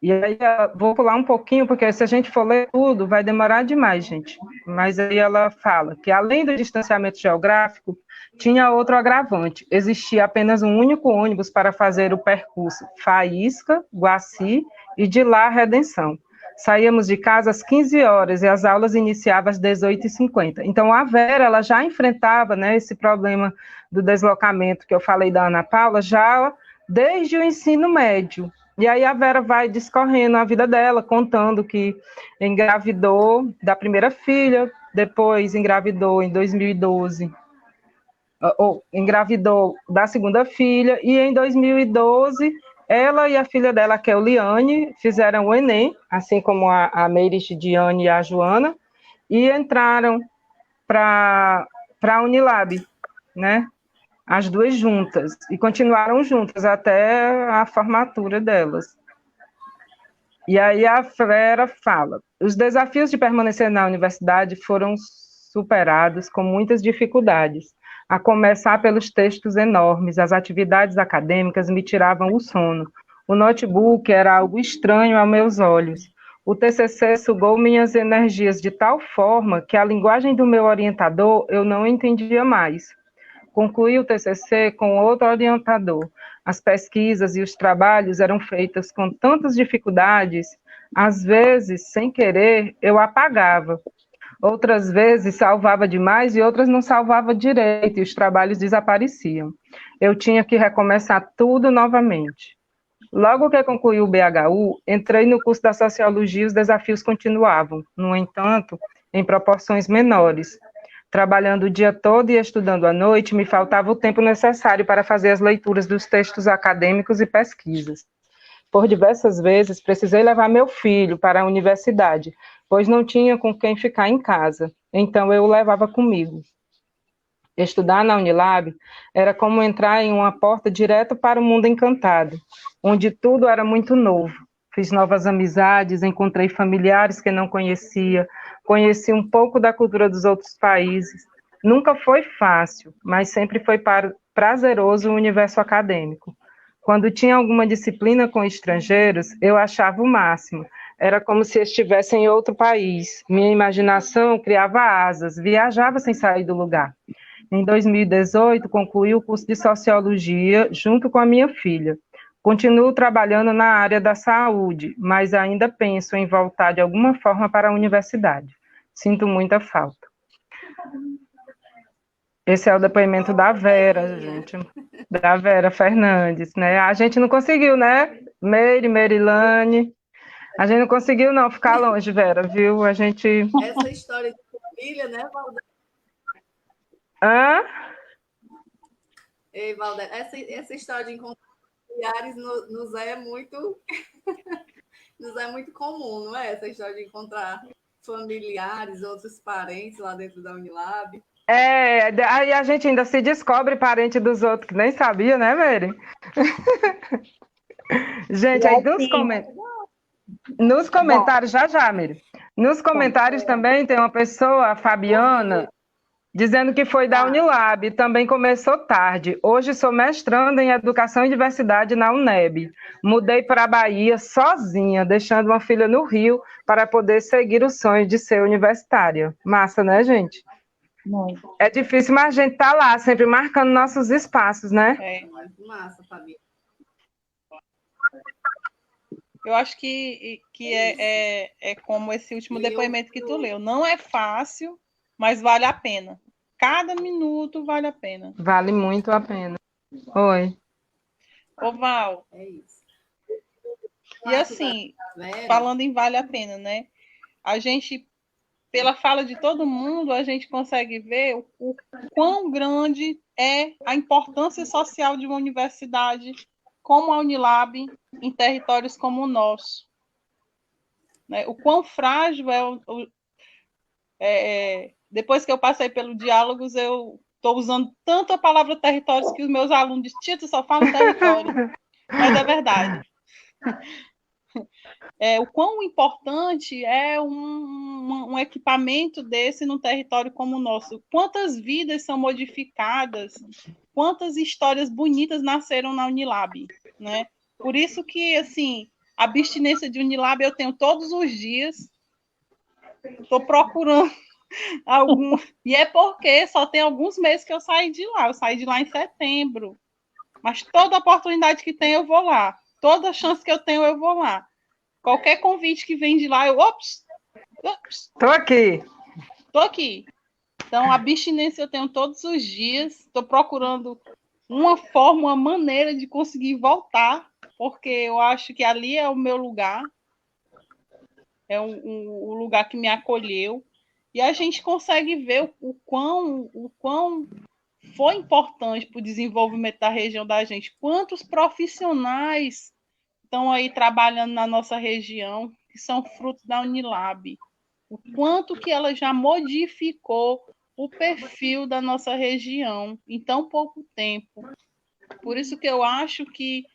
E aí, vou pular um pouquinho, porque se a gente for ler tudo, vai demorar demais, gente. Mas aí ela fala que, além do distanciamento geográfico, tinha outro agravante. Existia apenas um único ônibus para fazer o percurso Faísca, Guaci e de lá Redenção. Saíamos de casa às 15 horas e as aulas iniciavam às 18h50. Então, a Vera, ela já enfrentava, né, esse problema do deslocamento que eu falei da Ana Paula, já desde o ensino médio. E aí a Vera vai discorrendo a vida dela, contando que engravidou da primeira filha, depois engravidou em 2012, ou engravidou da segunda filha, e em 2012 ela e a filha dela, que é o Liane, fizeram o Enem, assim como a Merigidiane e a Joana, e entraram para a Unilab, né? As duas juntas, e continuaram juntas até a formatura delas. E aí a Vera fala, os desafios de permanecer na universidade foram superados com muitas dificuldades, a começar pelos textos enormes, as atividades acadêmicas me tiravam o sono, o notebook era algo estranho aos meus olhos, o TCC sugou minhas energias de tal forma que a linguagem do meu orientador eu não entendia mais. Concluí o TCC com outro orientador. As pesquisas e os trabalhos eram feitos com tantas dificuldades, às vezes, sem querer, eu apagava. Outras vezes salvava demais e outras não salvava direito e os trabalhos desapareciam. Eu tinha que recomeçar tudo novamente. Logo que concluí o BHU, entrei no curso da Sociologia e os desafios continuavam, no entanto, em proporções menores. Trabalhando o dia todo e estudando à noite, me faltava o tempo necessário para fazer as leituras dos textos acadêmicos e pesquisas. Por diversas vezes, precisei levar meu filho para a universidade, pois não tinha com quem ficar em casa, então eu o levava comigo. Estudar na Unilab era como entrar em uma porta direto para o mundo encantado, onde tudo era muito novo. Fiz novas amizades, encontrei familiares que não conhecia, conheci um pouco da cultura dos outros países. Nunca foi fácil, mas sempre foi prazeroso o universo acadêmico. Quando tinha alguma disciplina com estrangeiros, eu achava o máximo. Era como se estivesse em outro país. Minha imaginação criava asas, viajava sem sair do lugar. Em 2018, concluí o curso de Sociologia junto com a minha filha. Continuo trabalhando na área da saúde, mas ainda penso em voltar de alguma forma para a universidade. Sinto muita falta. Esse é o depoimento da Vera, gente. Da Vera Fernandes, né? A gente não conseguiu, né? Merilane. A gente não conseguiu, não, ficar longe, Vera, viu? A gente... Essa história de família, né, Valdez? Hã? Ei, Valdez, essa história de encontrar familiares nos é muito nos é muito comum, não é? Essa história de encontrar familiares, outros parentes lá dentro da Unilab. Aí a gente ainda se descobre parente dos outros, que nem sabia, né, Mary? Gente, aí nos comentários, já, Mary. Nos comentários também tem uma pessoa, a Fabiana, dizendo que foi da Unilab, também começou tarde. Hoje sou mestranda em Educação e Diversidade na UNEB. Mudei para a Bahia sozinha, deixando uma filha no Rio para poder seguir o sonho de ser universitária. Massa, né, gente? Muito. É difícil, mas a gente tá lá, sempre marcando nossos espaços, né? Muito massa, Fabi. Eu acho que é como esse último depoimento que tu leu. Não é fácil, mas vale a pena. Cada minuto vale a pena. Vale muito a pena. Oi. Ô, Val. É isso. E assim, falando em vale a pena, né? A gente, pela fala de todo mundo, a gente consegue ver o quão grande é a importância social de uma universidade como a Unilab em territórios como o nosso. Né? O quão frágil depois que eu passei pelo Diálogos, eu estou usando tanto a palavra territórios que os meus alunos dizem, Tito, só falam território. Mas é verdade. O quão importante é um equipamento desse num território como o nosso. Quantas vidas são modificadas, quantas histórias bonitas nasceram na Unilab, né? Por isso que, assim, a abstinência de Unilab eu tenho todos os dias, estou procurando algum... E é porque só tem alguns meses que eu saí de lá. Eu saí de lá em setembro. Mas toda oportunidade que tem, eu vou lá. Toda chance que eu tenho, eu vou lá. Qualquer convite que vem de lá, eu... Ops! Tô aqui. Tô aqui. Então, a abstinência eu tenho todos os dias. Estou procurando uma forma, uma maneira de conseguir voltar, porque eu acho que ali é o meu lugar. É o lugar que me acolheu. E a gente consegue ver o quão foi importante para o desenvolvimento da região da gente. Quantos profissionais estão aí trabalhando na nossa região, que são frutos da Unilab. O quanto que ela já modificou o perfil da nossa região em tão pouco tempo. Por isso que eu acho que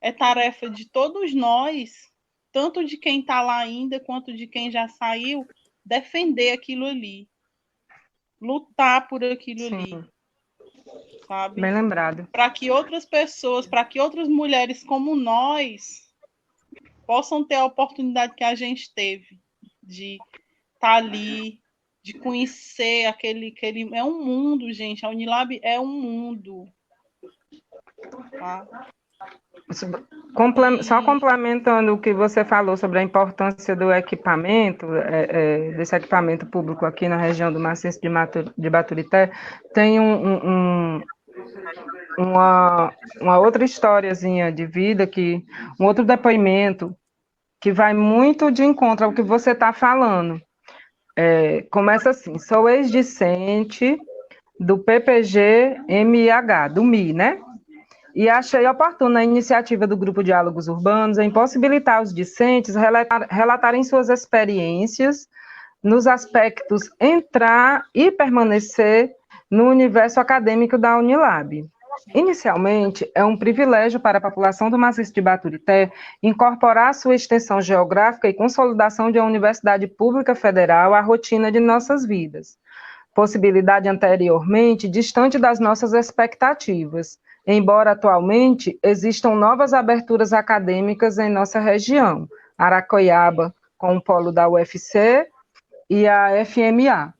é tarefa de todos nós, tanto de quem está lá ainda, quanto de quem já saiu, defender aquilo ali. Lutar por aquilo ali. Sabe? Bem lembrado. Para que outras pessoas, para que outras mulheres como nós possam ter a oportunidade que a gente teve de estar ali, de conhecer aquele... É um mundo, gente. A Unilab é um mundo. Tá? Só complementando o que você falou sobre a importância do equipamento, desse equipamento público aqui na região do Maciço de Baturité, tem uma outra historiazinha de vida, um outro depoimento, que vai muito de encontro ao que você está falando. Começa assim: sou ex-discente do PPG-MIH, do MI, né? E achei oportuna a iniciativa do Grupo Diálogos Urbanos em possibilitar os discentes relatarem suas experiências nos aspectos entrar e permanecer no universo acadêmico da Unilab. Inicialmente, é um privilégio para a população do Maciço de Baturité incorporar sua extensão geográfica e consolidação de uma universidade pública federal à rotina de nossas vidas. Possibilidade anteriormente distante das nossas expectativas, embora atualmente existam novas aberturas acadêmicas em nossa região, Aracoiaba, com o polo da UFC e a FMA.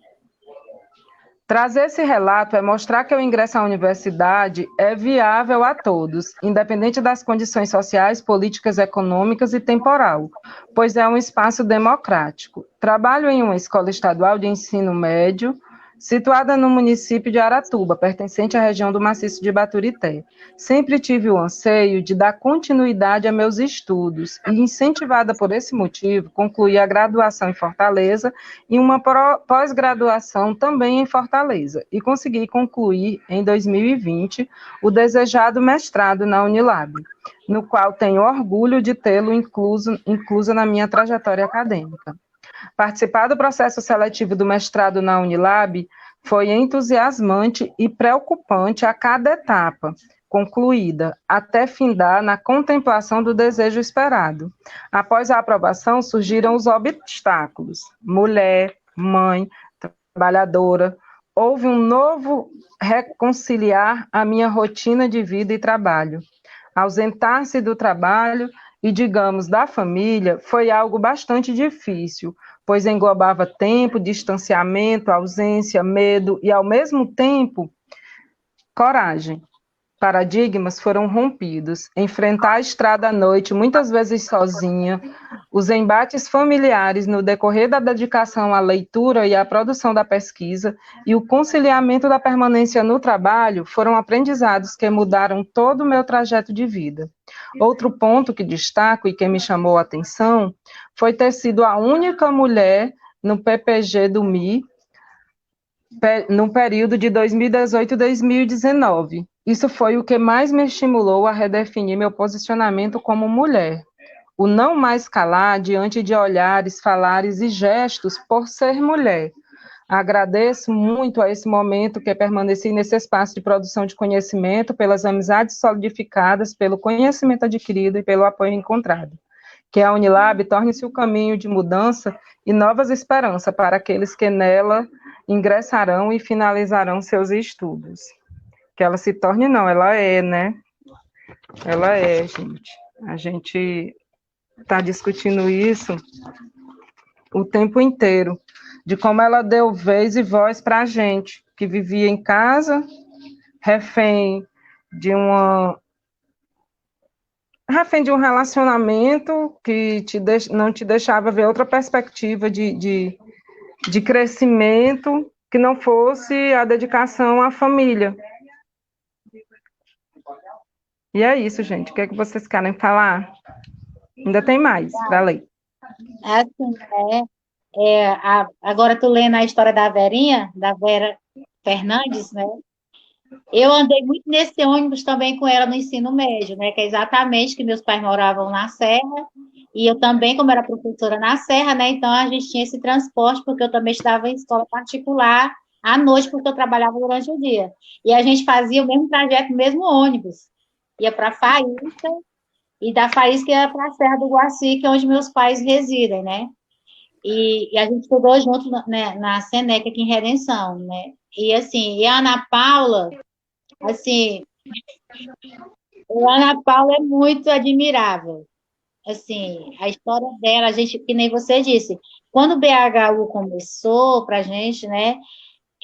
Trazer esse relato é mostrar que o ingresso à universidade é viável a todos, independente das condições sociais, políticas, econômicas e temporal, pois é um espaço democrático. Trabalho em uma escola estadual de ensino médio, situada no município de Aratuba, pertencente à região do Maciço de Baturité. Sempre tive o anseio de dar continuidade a meus estudos e, incentivada por esse motivo, concluí a graduação em Fortaleza e uma pós-graduação também em Fortaleza, e consegui concluir, em 2020, o desejado mestrado na Unilab, no qual tenho orgulho de tê-lo incluso na minha trajetória acadêmica. Participar do processo seletivo do mestrado na Unilab foi entusiasmante e preocupante a cada etapa concluída, até findar na contemplação do desejo esperado. Após a aprovação, surgiram os obstáculos. Mulher, mãe, trabalhadora. Houve um novo reconciliar a minha rotina de vida e trabalho. Ausentar-se do trabalho e, digamos, da família, foi algo bastante difícil, pois englobava tempo, distanciamento, ausência, medo e, ao mesmo tempo, coragem. Paradigmas foram rompidos. Enfrentar a estrada à noite, muitas vezes sozinha, os embates familiares no decorrer da dedicação à leitura e à produção da pesquisa e o conciliamento da permanência no trabalho foram aprendizados que mudaram todo o meu trajeto de vida. Outro ponto que destaco e que me chamou a atenção foi ter sido a única mulher no PPG do MI no período de 2018 e 2019. Isso foi o que mais me estimulou a redefinir meu posicionamento como mulher. O não mais calar diante de olhares, falares e gestos por ser mulher. Agradeço muito a esse momento que permaneci nesse espaço de produção de conhecimento, pelas amizades solidificadas, pelo conhecimento adquirido e pelo apoio encontrado. Que a Unilab torne-se o caminho de mudança e novas esperanças para aqueles que nela ingressarão e finalizarão seus estudos. Que ela se torne, não, ela é, né? Ela é, gente. A gente está discutindo isso o tempo inteiro, de como ela deu vez e voz para a gente, que vivia em casa, refém de um relacionamento que não te deixava ver outra perspectiva de crescimento que não fosse a dedicação à família. E é isso, gente. O que é que vocês querem falar? Ainda tem mais para ler. Assim, agora tu lendo a história da Verinha, da Vera Fernandes, né? Eu andei muito nesse ônibus também com ela no ensino médio, né? Que é exatamente que meus pais moravam na Serra, e eu também, como era professora na Serra, né? Então a gente tinha esse transporte, porque eu também estava em escola particular à noite, porque eu trabalhava durante o dia. E a gente fazia o mesmo trajeto, o mesmo ônibus. Ia para Faísca, e da Faísca ia para a Serra do Guaci, que é onde meus pais residem, né? E a gente estudou junto na Senec aqui em Redenção, né? E assim, e a Ana Paula, assim, a Ana Paula é muito admirável. Assim, a história dela, a gente, que nem você disse, quando o BHU começou pra gente, né?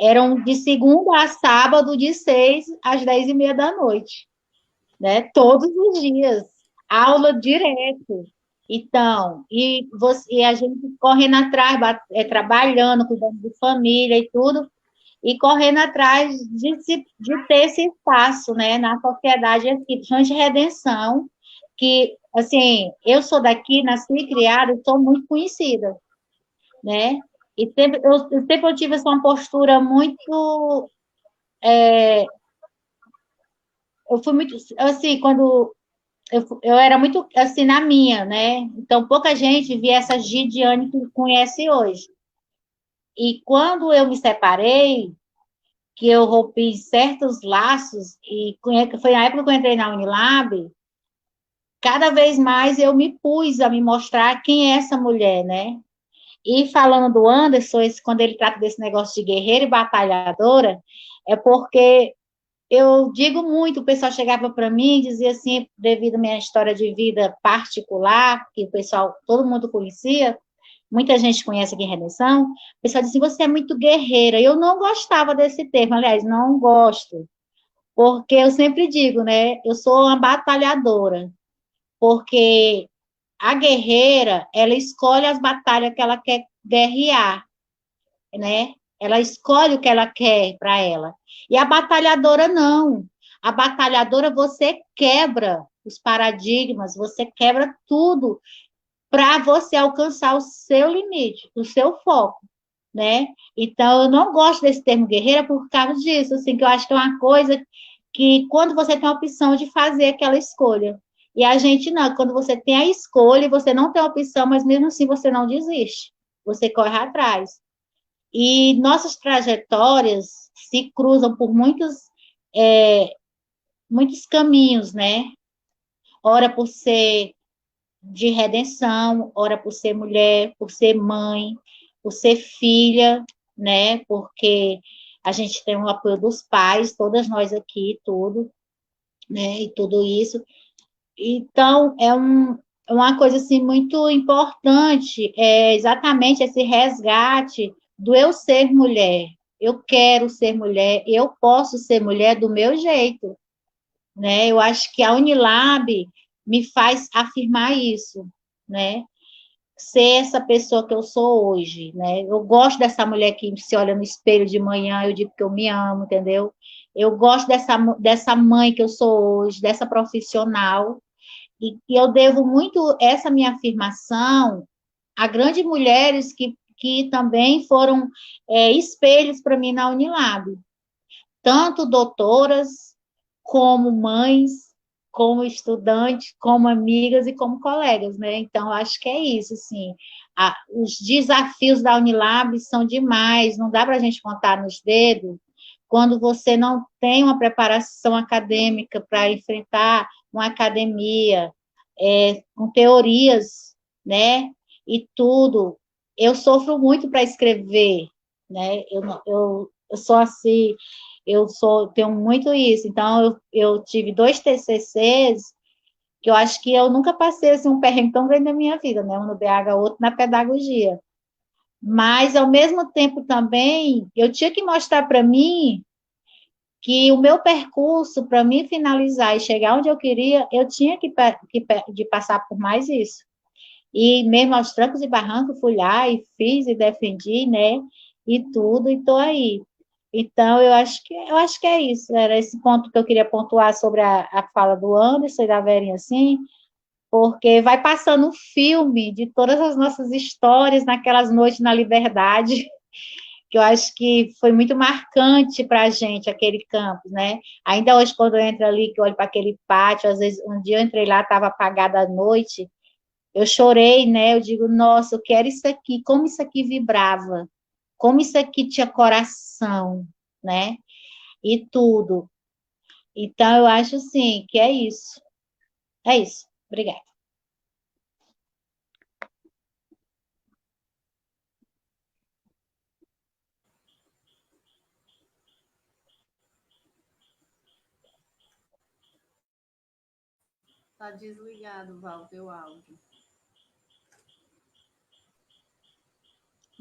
Eram de segunda a sábado, de 6 às 10h30 da noite. né? Todos os dias, aula direto. Então, e a gente correndo atrás, trabalhando, cuidando de família e tudo, e correndo atrás de ter esse espaço, né, na sociedade aqui, de redenção, que, assim, eu sou daqui, nasci e criada, sou muito conhecida, né, e sempre eu tive essa uma postura muito, eu fui muito, assim, quando eu era muito, assim, na minha, né, então pouca gente via essa Gidiane que conhece hoje, e quando eu me separei, que eu rompi certos laços, e foi na época que eu entrei na Unilab, cada vez mais eu me pus a me mostrar quem é essa mulher, né? E falando do Anderson, quando ele trata desse negócio de guerreira e batalhadora, é porque eu digo muito, o pessoal chegava para mim e dizia assim, devido à minha história de vida particular, que o pessoal, todo mundo conhecia, muita gente conhece aqui em Redenção, o pessoal dizia, você é muito guerreira. Eu não gostava desse termo, aliás, não gosto, porque eu sempre digo, né, eu sou uma batalhadora, porque a guerreira, ela escolhe as batalhas que ela quer guerrear, né? Ela escolhe o que ela quer para ela. E a batalhadora não. A batalhadora você quebra os paradigmas, você quebra tudo para você alcançar o seu limite, o seu foco, né? Então, eu não gosto desse termo guerreira por causa disso, assim, que eu acho que é uma coisa que quando você tem a opção de fazer aquela escolha. E a gente não, quando você tem a escolha, você não tem a opção, mas mesmo assim você não desiste. Você corre atrás. E nossas trajetórias se cruzam por muitos caminhos, né? Ora por ser de redenção, ora por ser mulher, por ser mãe, por ser filha, né? Porque a gente tem o apoio dos pais, todas nós aqui, tudo, né? E tudo isso. Então, é uma coisa assim muito importante, é exatamente esse resgate do eu ser mulher. Eu quero ser mulher, eu posso ser mulher do meu jeito, né? Eu acho que a Unilab me faz afirmar isso, né? Ser essa pessoa que eu sou hoje, né? Eu gosto dessa mulher que se olha no espelho de manhã, eu digo que eu me amo, entendeu? Eu gosto dessa mãe que eu sou hoje, dessa profissional, e eu devo muito essa minha afirmação a grandes mulheres que também foram espelhos para mim na Unilab, tanto doutoras, como mães, como estudantes, como amigas e como colegas, né? Então, acho que é isso, assim. Os desafios da Unilab são demais, não dá para a gente contar nos dedos quando você não tem uma preparação acadêmica para enfrentar uma academia, com teorias, né? E tudo. Eu sofro muito para escrever, né? Eu sou assim, tenho muito isso. Então, eu tive 2 TCCs que eu acho que eu nunca passei assim, um perrengue tão grande na minha vida, né? Um no BH, outro na pedagogia. Mas, ao mesmo tempo, também, eu tinha que mostrar para mim que o meu percurso, para mim finalizar e chegar onde eu queria, eu tinha de passar por mais isso. E mesmo aos trancos e barrancos, fui lá e fiz e defendi, né? E tudo, e estou aí. Então, eu acho que é isso. Era esse ponto que eu queria pontuar sobre a fala do Anderson e da Verinha, assim, porque vai passando um filme de todas as nossas histórias naquelas noites na Liberdade, que eu acho que foi muito marcante para a gente, aquele campus, né? Ainda hoje, quando eu entro ali, que eu olho para aquele pátio, às vezes, um dia eu entrei lá, estava apagada a noite, eu chorei, né? Eu digo, nossa, eu quero isso aqui, como isso aqui vibrava, como isso aqui tinha coração, né? E tudo. Então, eu acho, assim, que é isso. É isso. Obrigada. Tá desligado, Val, teu áudio.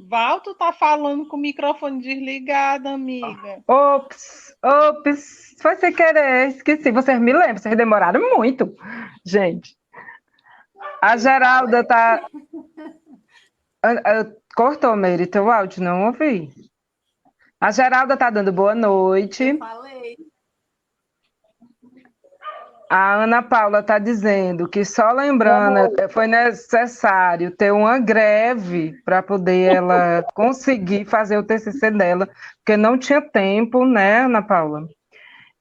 Val, tu tá falando com o microfone desligado, amiga. Ops, foi sem querer, esqueci. Vocês me lembram, vocês demoraram muito, gente. A Geralda tá... Cortou, Meire, teu áudio, não ouvi. A Geralda tá dando boa noite. Eu falei. A Ana Paula está dizendo que só lembrando, foi necessário ter uma greve para poder ela conseguir fazer o TCC dela, porque não tinha tempo, né, Ana Paula?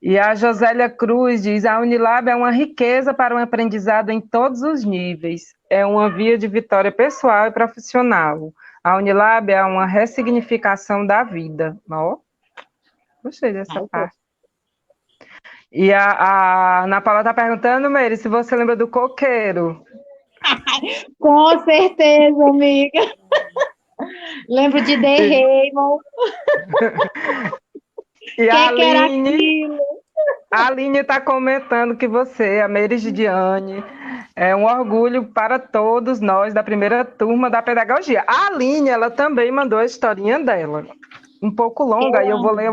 E a Josélia Cruz diz: a Unilab é uma riqueza para um aprendizado em todos os níveis, é uma via de vitória pessoal e profissional. A Unilab é uma ressignificação da vida. Ó, gostei dessa parte. E a Ana Paula está perguntando, Meire, se você lembra do coqueiro. Com certeza, amiga. Lembro de The Raymond. E a que era Aline, aquilo? a Aline está comentando que você, a Meire Gidiane, é um orgulho para todos nós da primeira turma da pedagogia. A Aline, ela também mandou a historinha dela, um pouco longa, e eu vou ler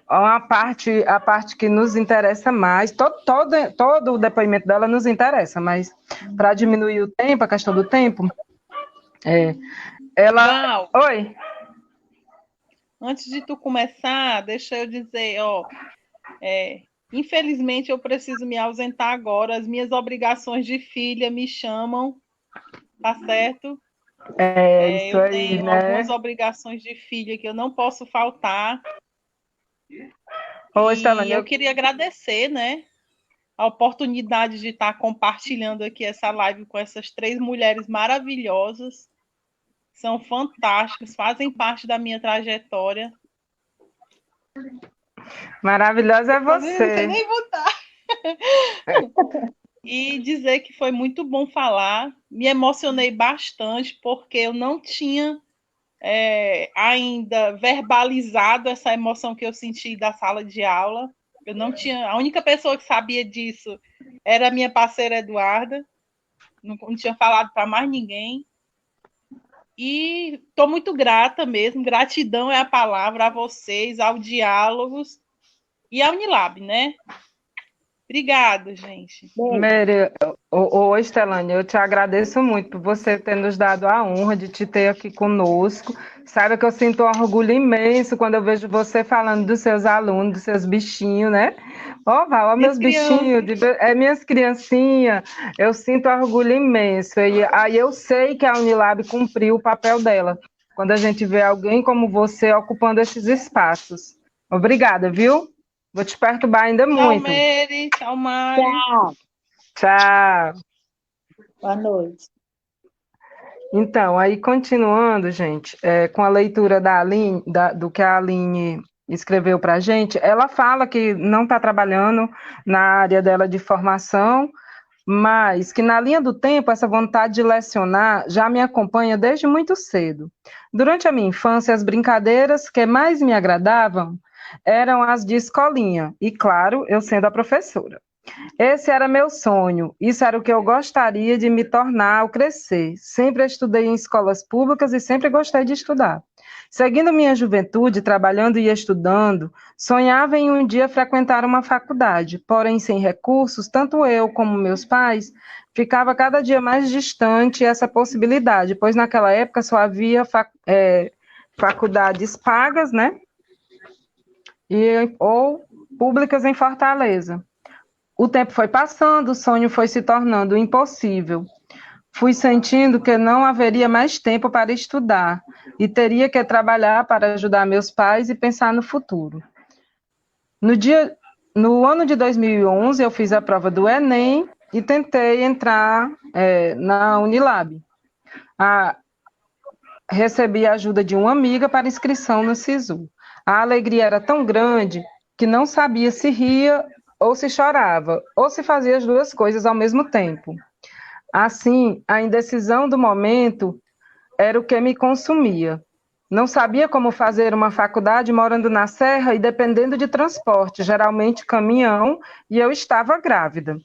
a parte que nos interessa mais. Todo o depoimento dela nos interessa, mas para diminuir o tempo, a questão do tempo, ela... Val, Oi? antes de tu começar, deixa eu dizer, infelizmente eu preciso me ausentar agora, as minhas obrigações de filha me chamam, tá certo? Isso eu aí, tenho né? algumas obrigações de filha que eu não posso faltar. Oi, Stelane, eu queria agradecer, né, a oportunidade de estar compartilhando aqui essa live com essas 3 mulheres maravilhosas. São fantásticas, fazem parte da minha trajetória. Maravilhosa é Não sei você. nem botar. E dizer que foi muito bom falar. Me emocionei bastante, porque eu não tinha ainda verbalizado essa emoção que eu senti da sala de aula. Eu não tinha. A única pessoa que sabia disso era a minha parceira Eduarda. Não tinha falado para mais ninguém. E estou muito grata mesmo. Gratidão é a palavra a vocês, ao Diálogos e à Unilab, né? Obrigada, gente. Meire, oi, Stelane, eu te agradeço muito por você ter nos dado a honra de te ter aqui conosco. Saiba que eu sinto um orgulho imenso quando eu vejo você falando dos seus alunos, dos seus bichinhos, né? Ó, Val, ó, meus bichinhos, minhas criancinhas, eu sinto orgulho imenso. E aí eu sei que a Unilab cumpriu o papel dela, quando a gente vê alguém como você ocupando esses espaços. Obrigada, viu? Vou te perturbar ainda muito. Tchau, Meire. Tchau, Mari. Tchau. Boa noite. Então, aí continuando, gente, com a leitura da Aline, do que a Aline escreveu para a gente, ela fala que não está trabalhando na área dela de formação, mas que na linha do tempo essa vontade de lecionar já me acompanha desde muito cedo. Durante a minha infância, as brincadeiras que mais me agradavam eram as de escolinha, e claro, eu sendo a professora. Esse era meu sonho, isso era o que eu gostaria de me tornar ao crescer. Sempre estudei em escolas públicas e sempre gostei de estudar. Seguindo minha juventude, trabalhando e estudando, sonhava em um dia frequentar uma faculdade, porém sem recursos, tanto eu como meus pais, ficava cada dia mais distante essa possibilidade, pois naquela época só havia faculdades pagas, né? Ou públicas em Fortaleza. O tempo foi passando, o sonho foi se tornando impossível. Fui sentindo que não haveria mais tempo para estudar e teria que trabalhar para ajudar meus pais e pensar no futuro. No ano de 2011, eu fiz a prova do Enem e tentei entrar na Unilab. Recebi a ajuda de uma amiga para inscrição no SISU. A alegria era tão grande que não sabia se ria ou se chorava, ou se fazia as duas coisas ao mesmo tempo. Assim, a indecisão do momento era o que me consumia. Não sabia como fazer uma faculdade morando na Serra e dependendo de transporte, geralmente caminhão, e eu estava grávida.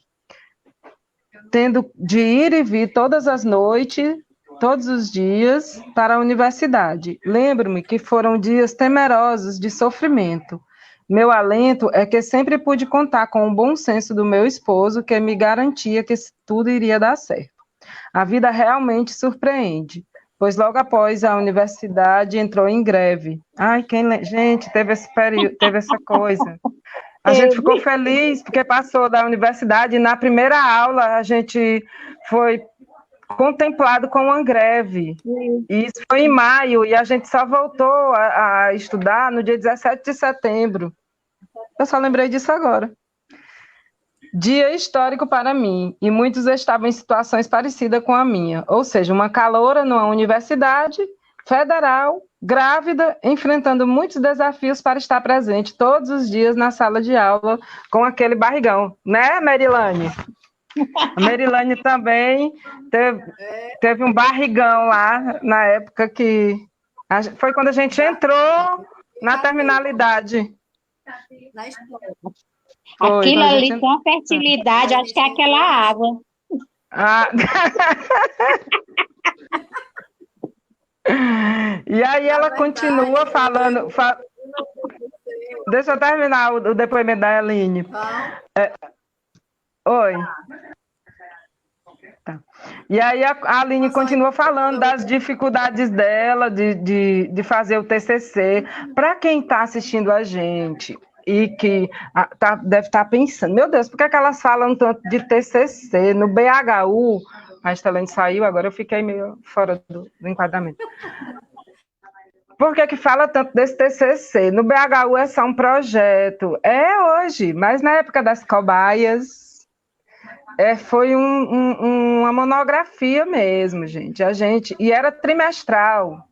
Tendo de ir e vir todas as noites, todos os dias para a universidade. Lembro-me que foram dias temerosos de sofrimento. Meu alento é que sempre pude contar com o bom senso do meu esposo, que me garantia que tudo iria dar certo. A vida realmente surpreende, pois logo após a universidade entrou em greve. Ai, gente, teve esse período, teve essa coisa. A gente ficou feliz porque passou da universidade e na primeira aula a gente foi contemplado com uma greve. E isso foi em maio e a gente só voltou a estudar no dia 17 de setembro. Eu só lembrei disso agora. Dia histórico para mim, e muitos estavam em situações parecidas com a minha, ou seja, uma caloura numa universidade federal, grávida, enfrentando muitos desafios para estar presente todos os dias na sala de aula com aquele barrigão, né, Merilane? A Merilane também teve um barrigão lá, na época que... Foi quando a gente entrou na terminalidade. Na escola. Aquilo ali com fertilidade, acho que é aquela água. Ah. E aí ela continua falando... Deixa eu terminar o depoimento da Aline. Oi. Tá. E aí a Aline continua falando das dificuldades dela de fazer o TCC. Para quem está assistindo a gente e que deve estar pensando, meu Deus, por que elas falam tanto de TCC? No BHU, a Estelene saiu, agora eu fiquei meio fora do enquadramento. Por que fala tanto desse TCC? No BHU é só um projeto. É hoje, mas na época das cobaias, foi uma monografia mesmo, gente. E era trimestral,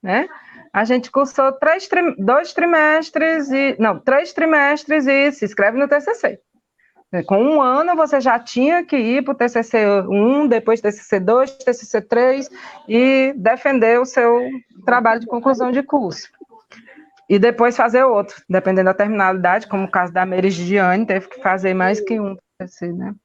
né? A gente cursou 3 trimestres e se inscreve no TCC. Com um ano, você já tinha que ir para o TCC 1, depois TCC 2, TCC 3 e defender o seu trabalho de conclusão de curso. E depois fazer outro, dependendo da terminalidade, como o caso da Meridiane, teve que fazer mais que um TCC, né?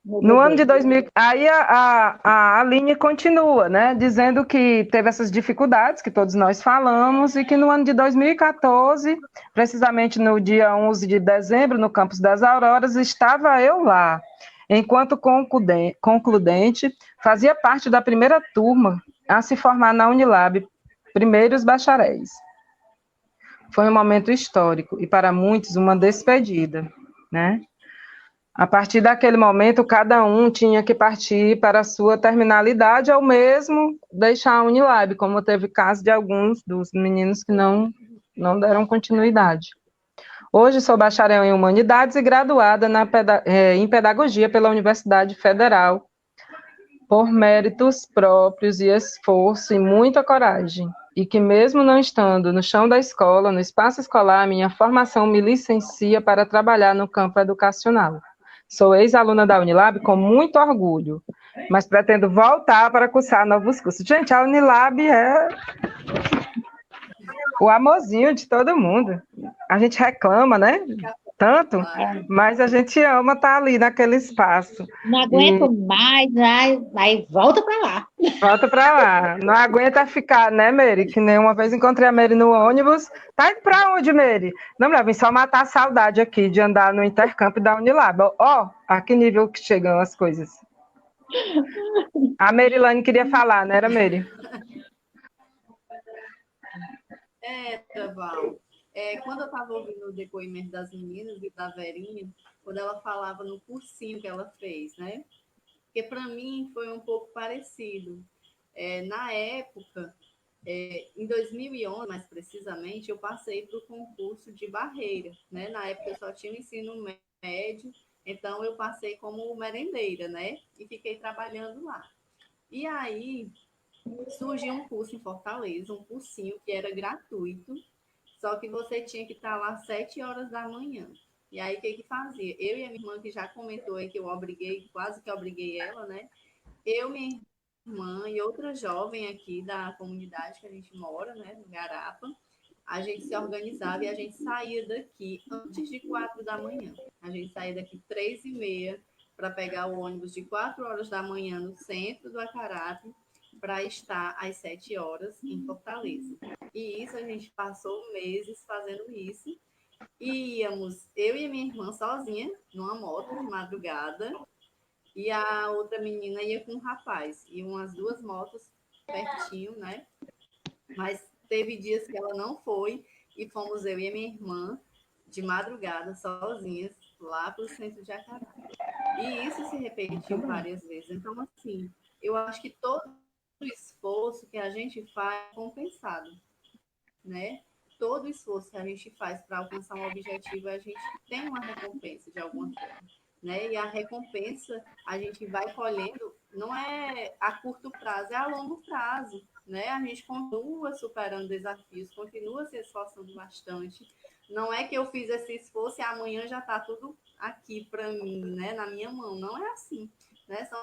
No ano de 2000, aí a Aline continua, né, dizendo que teve essas dificuldades que todos nós falamos e que no ano de 2014, precisamente no dia 11 de dezembro, no campus das Auroras, estava eu lá, enquanto concludente, fazia parte da primeira turma a se formar na Unilab, primeiros bacharéis. Foi um momento histórico e para muitos uma despedida, né? A partir daquele momento, cada um tinha que partir para a sua terminalidade ou mesmo deixar a Unilab, como teve caso de alguns dos meninos que não deram continuidade. Hoje sou bacharel em Humanidades e graduada em Pedagogia pela Universidade Federal, por méritos próprios e esforço e muita coragem. E que mesmo não estando no chão da escola, no espaço escolar, minha formação me licencia para trabalhar no campo educacional. Sou ex-aluna da Unilab com muito orgulho, mas pretendo voltar para cursar novos cursos. Gente, a Unilab é o amorzinho de todo mundo. A gente reclama, né? Tanto, mas a gente ama estar ali naquele espaço. Não aguento mais, aí volta para lá. Volta para lá. Não aguenta ficar, né, Mary? Que nem uma vez encontrei a Mary no ônibus. Tá indo para onde, Mary? Não, mulher, vim só matar a saudade aqui de andar no intercampo da Unilab. Ó, a que nível que chegam as coisas. A Merilane queria falar, não era, Mary? Val. Quando eu estava ouvindo o depoimento das meninas e da Verinha, quando ela falava no cursinho que ela fez, né? Porque para mim foi um pouco parecido. Na época, em 2011, mais precisamente, eu passei para o concurso de barreira, né? Na época eu só tinha o ensino médio, então eu passei como merendeira, né? E fiquei trabalhando lá. E aí surgiu um curso em Fortaleza, um cursinho que era gratuito, só que você tinha que estar lá às 7 horas da manhã. E aí, o que fazia? Eu e a minha irmã, que já comentou aí que eu quase que obriguei ela, né? Eu, minha irmã e outra jovem aqui da comunidade que a gente mora, né? No Garapa, a gente se organizava e a gente saía daqui antes de 4 da manhã. A gente saía daqui 3h30 para pegar o ônibus de 4 horas da manhã no centro do Acarape para estar às 7 horas em Fortaleza. E isso a gente passou meses fazendo isso. E íamos, eu e a minha irmã sozinha, numa moto de madrugada, e a outra menina ia com um rapaz. Iam as duas motos pertinho, né? Mas teve dias que ela não foi, e fomos eu e a minha irmã, de madrugada, sozinhas, lá para o centro de Acará. E isso se repetiu várias vezes. Então, assim, eu acho que todo o esforço que a gente faz é compensado, né? Todo o esforço que a gente faz para alcançar um objetivo, a gente tem uma recompensa de alguma forma, né? E a recompensa a gente vai colhendo, não é a curto prazo, é a longo prazo, né? A gente continua superando desafios, continua se esforçando bastante. Não é que eu fiz esse esforço e amanhã já está tudo aqui para mim, né? Na minha mão. Não é assim, né? São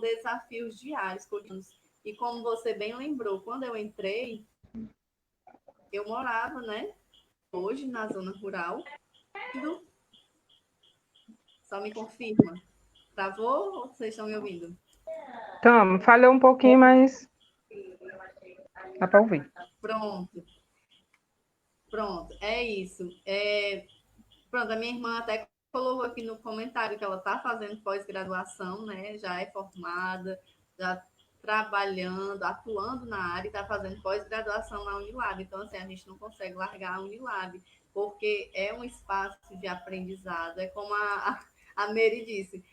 desafios diários, cotidianos. E como você bem lembrou, quando eu entrei, eu morava, né? Hoje, na zona rural. Só me confirma. Travou ou vocês estão me ouvindo? Então, falhou um pouquinho, mas dá para ouvir. Pronto. Pronto, é isso. Pronto, a minha irmã até colocou aqui no comentário que ela está fazendo pós-graduação, né? Já é formada, já trabalhando, atuando na área e está fazendo pós-graduação na Unilab. Então, assim, a gente não consegue largar a Unilab, porque é um espaço de aprendizado. É como a Mary disse.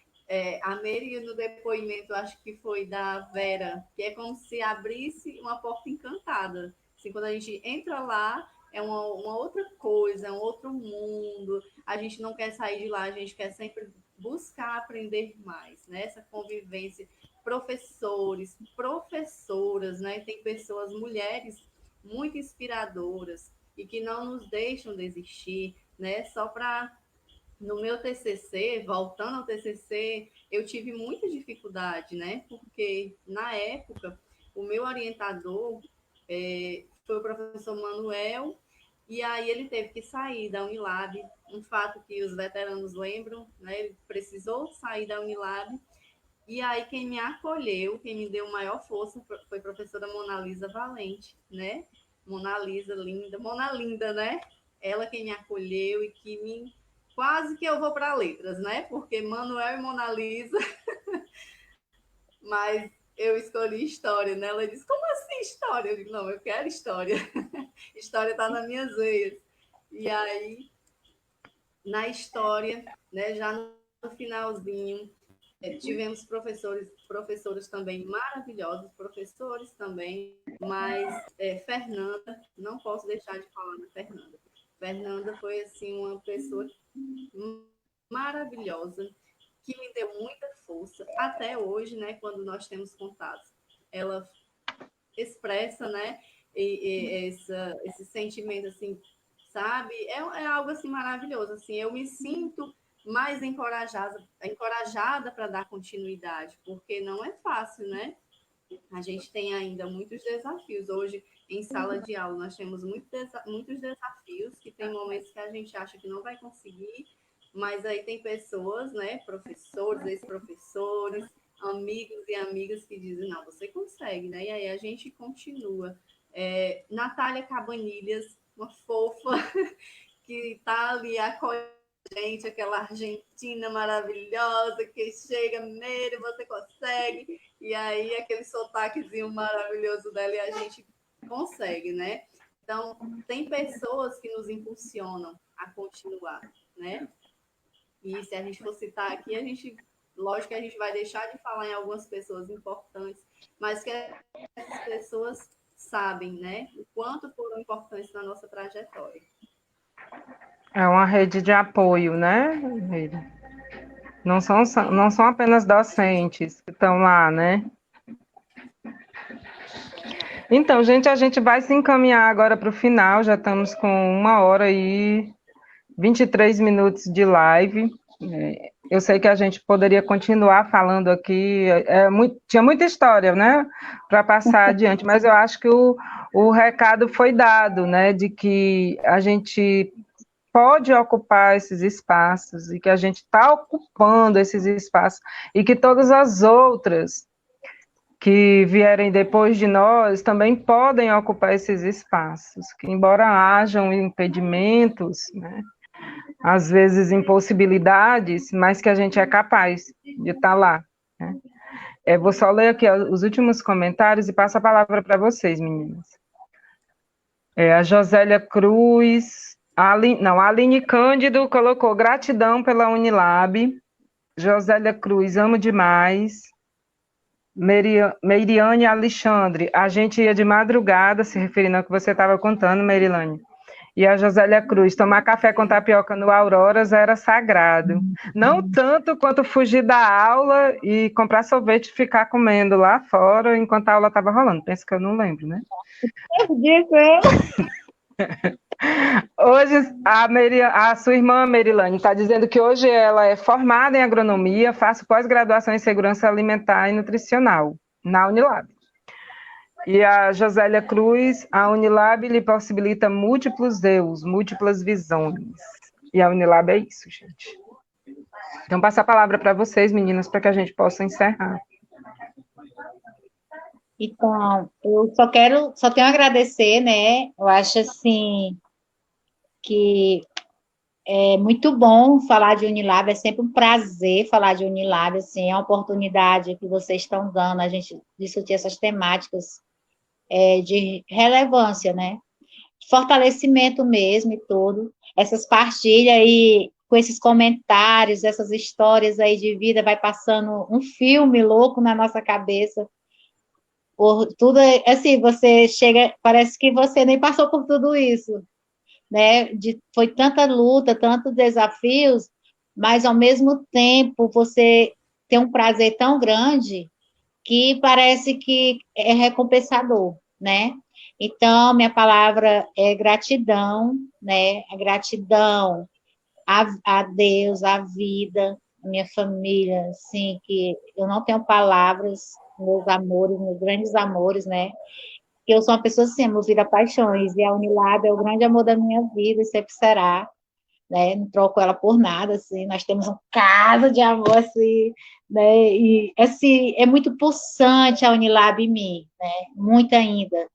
A Mary, no depoimento, acho que foi da Vera, que é como se abrisse uma porta encantada. Assim, quando a gente entra lá, é uma outra coisa, é um outro mundo. A gente não quer sair de lá, a gente quer sempre buscar aprender mais, né? Essa convivência, professores, professoras, né? Tem pessoas, mulheres muito inspiradoras e que não nos deixam desistir, né? Só para no meu TCC, voltando ao TCC, eu tive muita dificuldade, né? Porque na época o meu orientador foi o professor Manuel, e aí ele teve que sair da Unilab, um fato que os veteranos lembram, né? Ele precisou sair da Unilab, e aí quem me acolheu, quem me deu maior força foi a professora Mona Lisa Valente, né? Mona Lisa, linda, Mona Linda, né? Ela quem me acolheu e que me... Quase que eu vou para letras, né? Porque Manuel e Mona Lisa... Mas eu escolhi história, né? Ela disse, como assim história? Eu digo, não, eu quero história. História está nas minhas veias. E aí, na história, né, já no finalzinho, tivemos professores também maravilhosos, professores também, mas Fernanda, não posso deixar de falar da Fernanda. Fernanda foi, assim, uma pessoa maravilhosa, que me deu muita força, até hoje, né, quando nós temos contato. Ela expressa, né, esse sentimento, assim, sabe? É algo, assim, maravilhoso, assim, eu me sinto mais encorajada para dar continuidade, porque não é fácil, né? A gente tem ainda muitos desafios. Hoje, em sala de aula, nós temos muitos desafios, que tem momentos que a gente acha que não vai conseguir, mas aí tem pessoas, né, professores, ex-professores, amigos e amigas que dizem, não, você consegue, né? E aí a gente continua. Natália Cabanilhas, uma fofa, que está ali acolhendo a gente, aquela argentina maravilhosa que chega, Meire, você consegue, e aí aquele sotaquezinho maravilhoso dela e a gente consegue, né? Então, tem pessoas que nos impulsionam a continuar, né? E se a gente for citar aqui, lógico que a gente vai deixar de falar em algumas pessoas importantes, mas que essas pessoas sabem, né, o quanto foram importantes na nossa trajetória. É uma rede de apoio, né? Não são apenas docentes que estão lá, né? Então, gente, a gente vai se encaminhar agora para o final, já estamos com 1h e 23 minutos de live. Eu sei que a gente poderia continuar falando aqui, tinha muita história, né, para passar adiante, mas eu acho que o recado foi dado, né, de que a gente pode ocupar esses espaços e que a gente está ocupando esses espaços e que todas as outras que vierem depois de nós também podem ocupar esses espaços, que embora hajam impedimentos, né, às vezes impossibilidades, mas que a gente é capaz de estar lá, né? Vou só ler aqui os últimos comentários e passo a palavra para vocês, meninas. A Josélia Cruz, a Aline Cândido colocou gratidão pela Unilab. Josélia Cruz, amo demais. Meiriane Alexandre, a gente ia de madrugada, se referindo ao que você estava contando, Merilane. E a Josélia Cruz, tomar café com tapioca no Auroras era sagrado. Não tanto quanto fugir da aula e comprar sorvete e ficar comendo lá fora enquanto a aula estava rolando. Penso que eu não lembro, né? Hoje, a sua irmã, Merilane, está dizendo que hoje ela é formada em agronomia, faz pós-graduação em segurança alimentar e nutricional, na Unilab. E a Josélia Cruz, a Unilab lhe possibilita múltiplos eus, múltiplas visões. E a Unilab é isso, gente. Então, passo a palavra para vocês, meninas, para que a gente possa encerrar. Então, eu só tenho a agradecer, né? Eu acho assim que é muito bom falar de Unilab, é sempre um prazer falar de Unilab, assim, é uma oportunidade que vocês estão dando a gente discutir essas temáticas de relevância, né? Fortalecimento mesmo e tudo. Essas partilhas aí, com esses comentários, essas histórias aí de vida, vai passando um filme louco na nossa cabeça. Por tudo, assim, você chega, parece que você nem passou por tudo isso, né? Foi tanta luta, tantos desafios, mas ao mesmo tempo você tem um prazer tão grande que parece que é recompensador, né? Então, minha palavra é gratidão, né? A gratidão a Deus, à vida, a minha família, assim, que eu não tenho palavras, meus amores, meus grandes amores, né? Que eu sou uma pessoa assim, movida a paixões, e a Unilab é o grande amor da minha vida e sempre será, né? Não troco ela por nada, assim, nós temos um caso de amor, assim, né? E, assim, é muito pulsante a Unilab em mim, né? Muito ainda.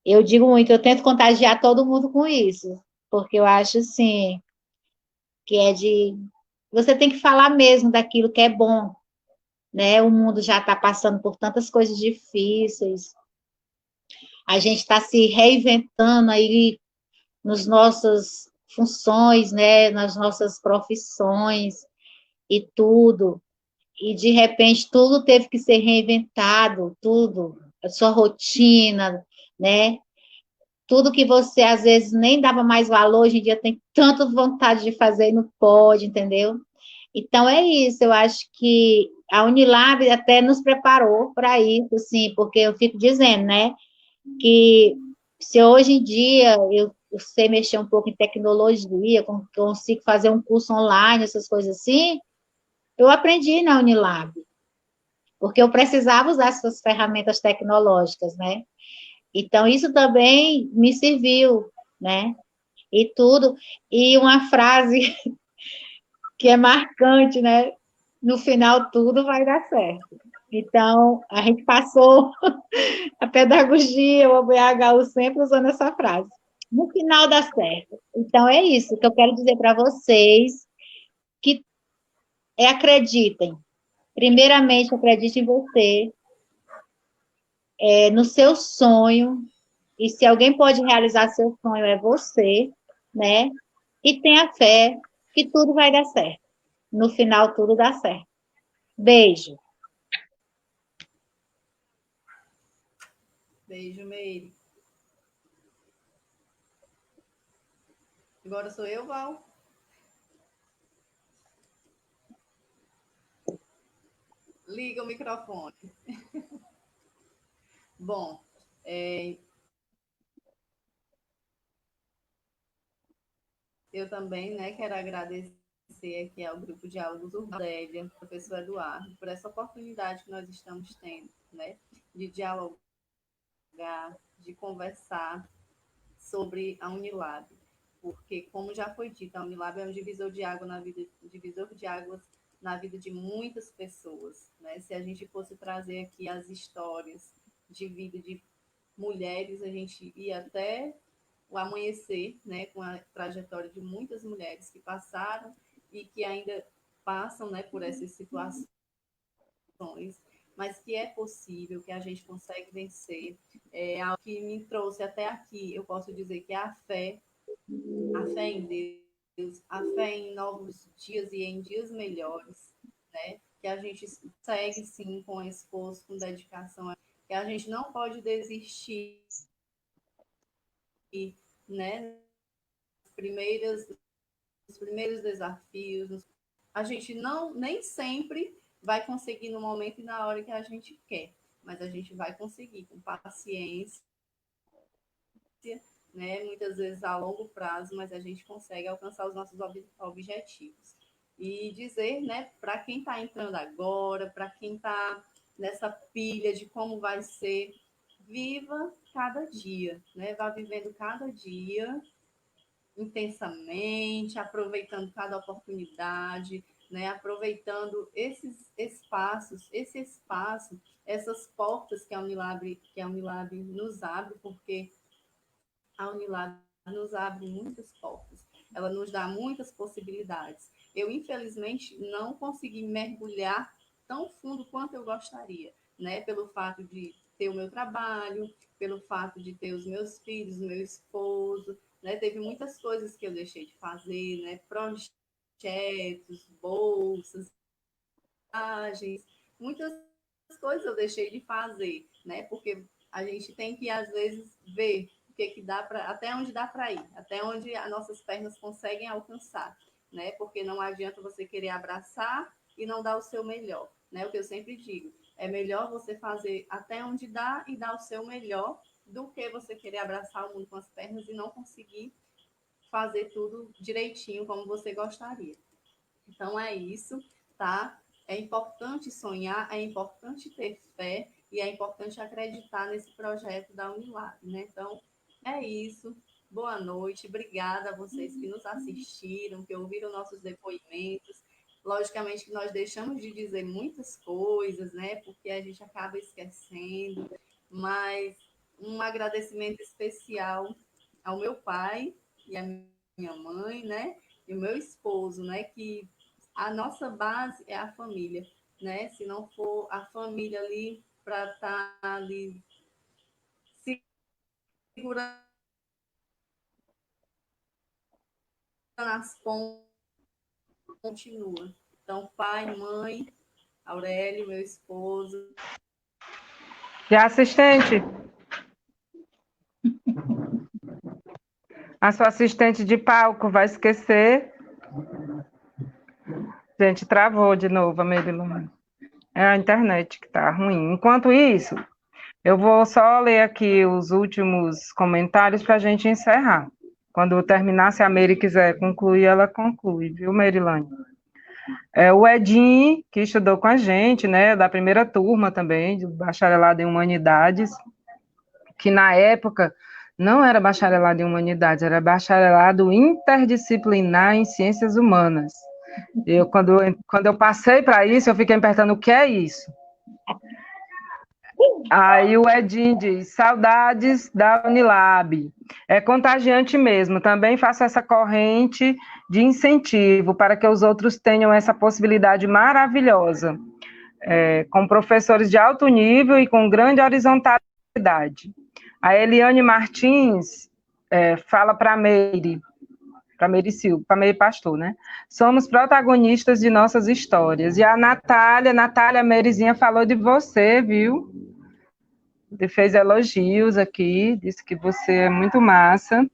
Eu digo muito, eu tento contagiar todo mundo com isso, porque eu acho, assim, que é de... Você tem que falar mesmo daquilo que é bom, né? O mundo já está passando por tantas coisas difíceis, a gente está se reinventando aí nas nossas funções, né? Nas nossas profissões e tudo. E, de repente, tudo teve que ser reinventado, tudo, a sua rotina, né? Tudo que você, às vezes, nem dava mais valor, hoje em dia tem tanta vontade de fazer e não pode, entendeu? Então, é isso, eu acho que a Unilab até nos preparou para isso, assim, porque eu fico dizendo, né, que se hoje em dia eu sei mexer um pouco em tecnologia, consigo fazer um curso online, essas coisas assim, eu aprendi na Unilab, porque eu precisava usar essas ferramentas tecnológicas, né? Então, isso também me serviu, né? E tudo. E uma frase que é marcante, né? No final, tudo vai dar certo. Então, a gente passou a pedagogia, o ABHU sempre usando essa frase. No final dá certo. Então, é isso que eu quero dizer para vocês, que acreditem. Primeiramente, acredite em você, no seu sonho, e se alguém pode realizar seu sonho, é você, né? E tenha fé que tudo vai dar certo. No final, tudo dá certo. Beijo. Beijo, Meire. Agora sou eu, Val. Liga o microfone. Bom, eu também, né, quero agradecer aqui ao Grupo Diálogos Urbélia, professor Eduardo, por essa oportunidade que nós estamos tendo, né, de dialogar, de conversar sobre a Unilab. porque, como já foi dito, a Unilab é um divisor de água divisor de águas na vida de muitas pessoas, né? Se a gente fosse trazer aqui as histórias de vida de mulheres, a gente ia até o amanhecer, né, com a trajetória de muitas mulheres que passaram e que ainda passam, né, por essas situações, mas que é possível, que a gente consegue vencer. É algo que me trouxe até aqui, eu posso dizer que é a fé em Deus, a fé em novos dias e em dias melhores, né? Que a gente segue sim com esforço, com dedicação, que a gente não pode desistir, né? Os primeiros desafios, a gente não nem sempre vai conseguir no momento e na hora que a gente quer, mas a gente vai conseguir com paciência, né? Muitas vezes a longo prazo, mas a gente consegue alcançar os nossos objetivos. E dizer, né, para quem está entrando agora, para quem está nessa pilha de como vai ser, viva cada dia, né? Vá vivendo cada dia intensamente, aproveitando cada oportunidade, né? Aproveitando esse espaço, essas portas que a Unilab nos abre, porque a Unilab nos abre muitas portas, ela nos dá muitas possibilidades. Eu, infelizmente, não consegui mergulhar tão fundo quanto eu gostaria, né? Pelo fato de ter o meu trabalho, pelo fato de ter os meus filhos, meu esposo, né? Teve muitas coisas que eu deixei de fazer, né? Projetos, bolsas, viagens, muitas coisas eu deixei de fazer, né? Porque a gente tem que, às vezes, ver o que dá para, até onde dá para ir, até onde as nossas pernas conseguem alcançar, né? Porque não adianta você querer abraçar e não dar o seu melhor, né? O que eu sempre digo, é melhor você fazer até onde dá e dar o seu melhor do que você querer abraçar o mundo com as pernas e não conseguir fazer tudo direitinho como você gostaria. Então é isso, tá? É importante sonhar, é importante ter fé e é importante acreditar nesse projeto da Unilab, né? Então, é isso. Boa noite. Obrigada a vocês que nos assistiram, que ouviram nossos depoimentos. Logicamente que nós deixamos de dizer muitas coisas, né? Porque a gente acaba esquecendo, mas um agradecimento especial ao meu pai e à minha mãe, né? E o meu esposo, né? Que a nossa base é a família, né? Se não for a família ali para estar ali segurando as pontas, continua. Então, pai, mãe, Aurélio, meu esposo. E a assistente? A sua assistente de palco vai esquecer. Gente, travou de novo a Merilane. É a internet que tá ruim. Enquanto isso, eu vou só ler aqui os últimos comentários para a gente encerrar. Quando eu terminar, se a Meire quiser concluir, ela conclui, viu, Merilane? O Edinho, que estudou com a gente, né, da primeira turma também, do bacharelado em Humanidades, que na época não era bacharelado em Humanidades, era bacharelado interdisciplinar em Ciências Humanas. Quando eu passei para isso, eu fiquei me perguntando o que é isso. Aí o Edinho diz, saudades da Unilab. É contagiante mesmo, também faço essa corrente de incentivo para que os outros tenham essa possibilidade maravilhosa, com professores de alto nível e com grande horizontalidade. A Eliane Martins fala para a Meire Silva, para Meire Pastor, né? Somos protagonistas de nossas histórias. E a Natália Meirezinha falou de você, viu? Ele fez elogios aqui, disse que você é muito massa.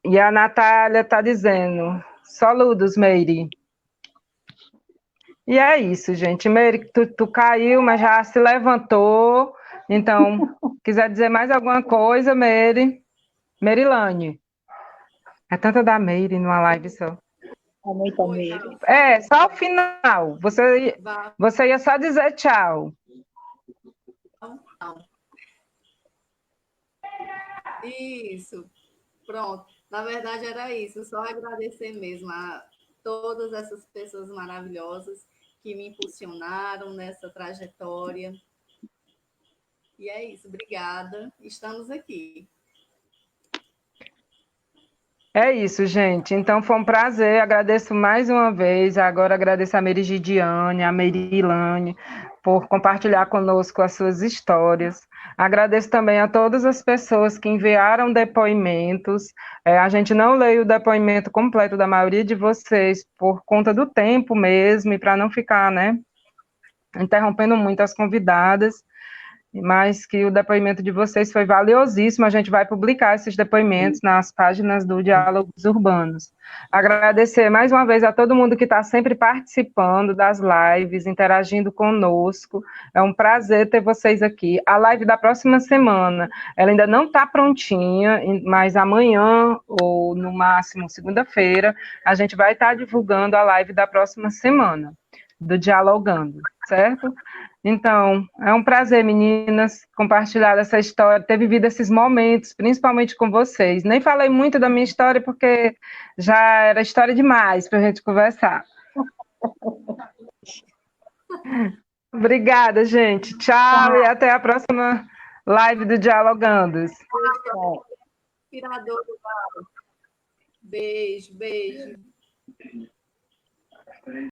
E a Natália está dizendo, saludos, Meire. E é isso, gente. Meire, tu caiu, mas já se levantou. Então, quiser dizer mais alguma coisa, Meire? Merilane. É tanta da Meire numa live só. É muita Meire. Só o final. Você ia só dizer tchau. Isso. Pronto. Na verdade, era isso. Só agradecer mesmo a todas essas pessoas maravilhosas que me impulsionaram nessa trajetória. E é isso. Obrigada. Estamos aqui. É isso, gente. Então foi um prazer. Agradeço mais uma vez. Agora agradeço a Merigidiane, a Merilane, por compartilhar conosco as suas histórias. Agradeço também a todas as pessoas que enviaram depoimentos. A gente não leu o depoimento completo da maioria de vocês por conta do tempo mesmo, e para não ficar, né, interrompendo muito as convidadas, mas que o depoimento de vocês foi valiosíssimo. A gente vai publicar esses depoimentos nas páginas do Diálogos Urbanos. Agradecer mais uma vez a todo mundo que está sempre participando das lives, interagindo conosco. É um prazer ter vocês aqui. A live da próxima semana, ela ainda não está prontinha, mas amanhã, ou no máximo segunda-feira, a gente vai estar divulgando a live da próxima semana, do Dialogando, certo? Então, é um prazer, meninas, compartilhar essa história, ter vivido esses momentos, principalmente com vocês. Nem falei muito da minha história, porque já era história demais para a gente conversar. Obrigada, gente. Tchau e até a próxima live do Dialogandos. Inspirador. Beijo, beijo.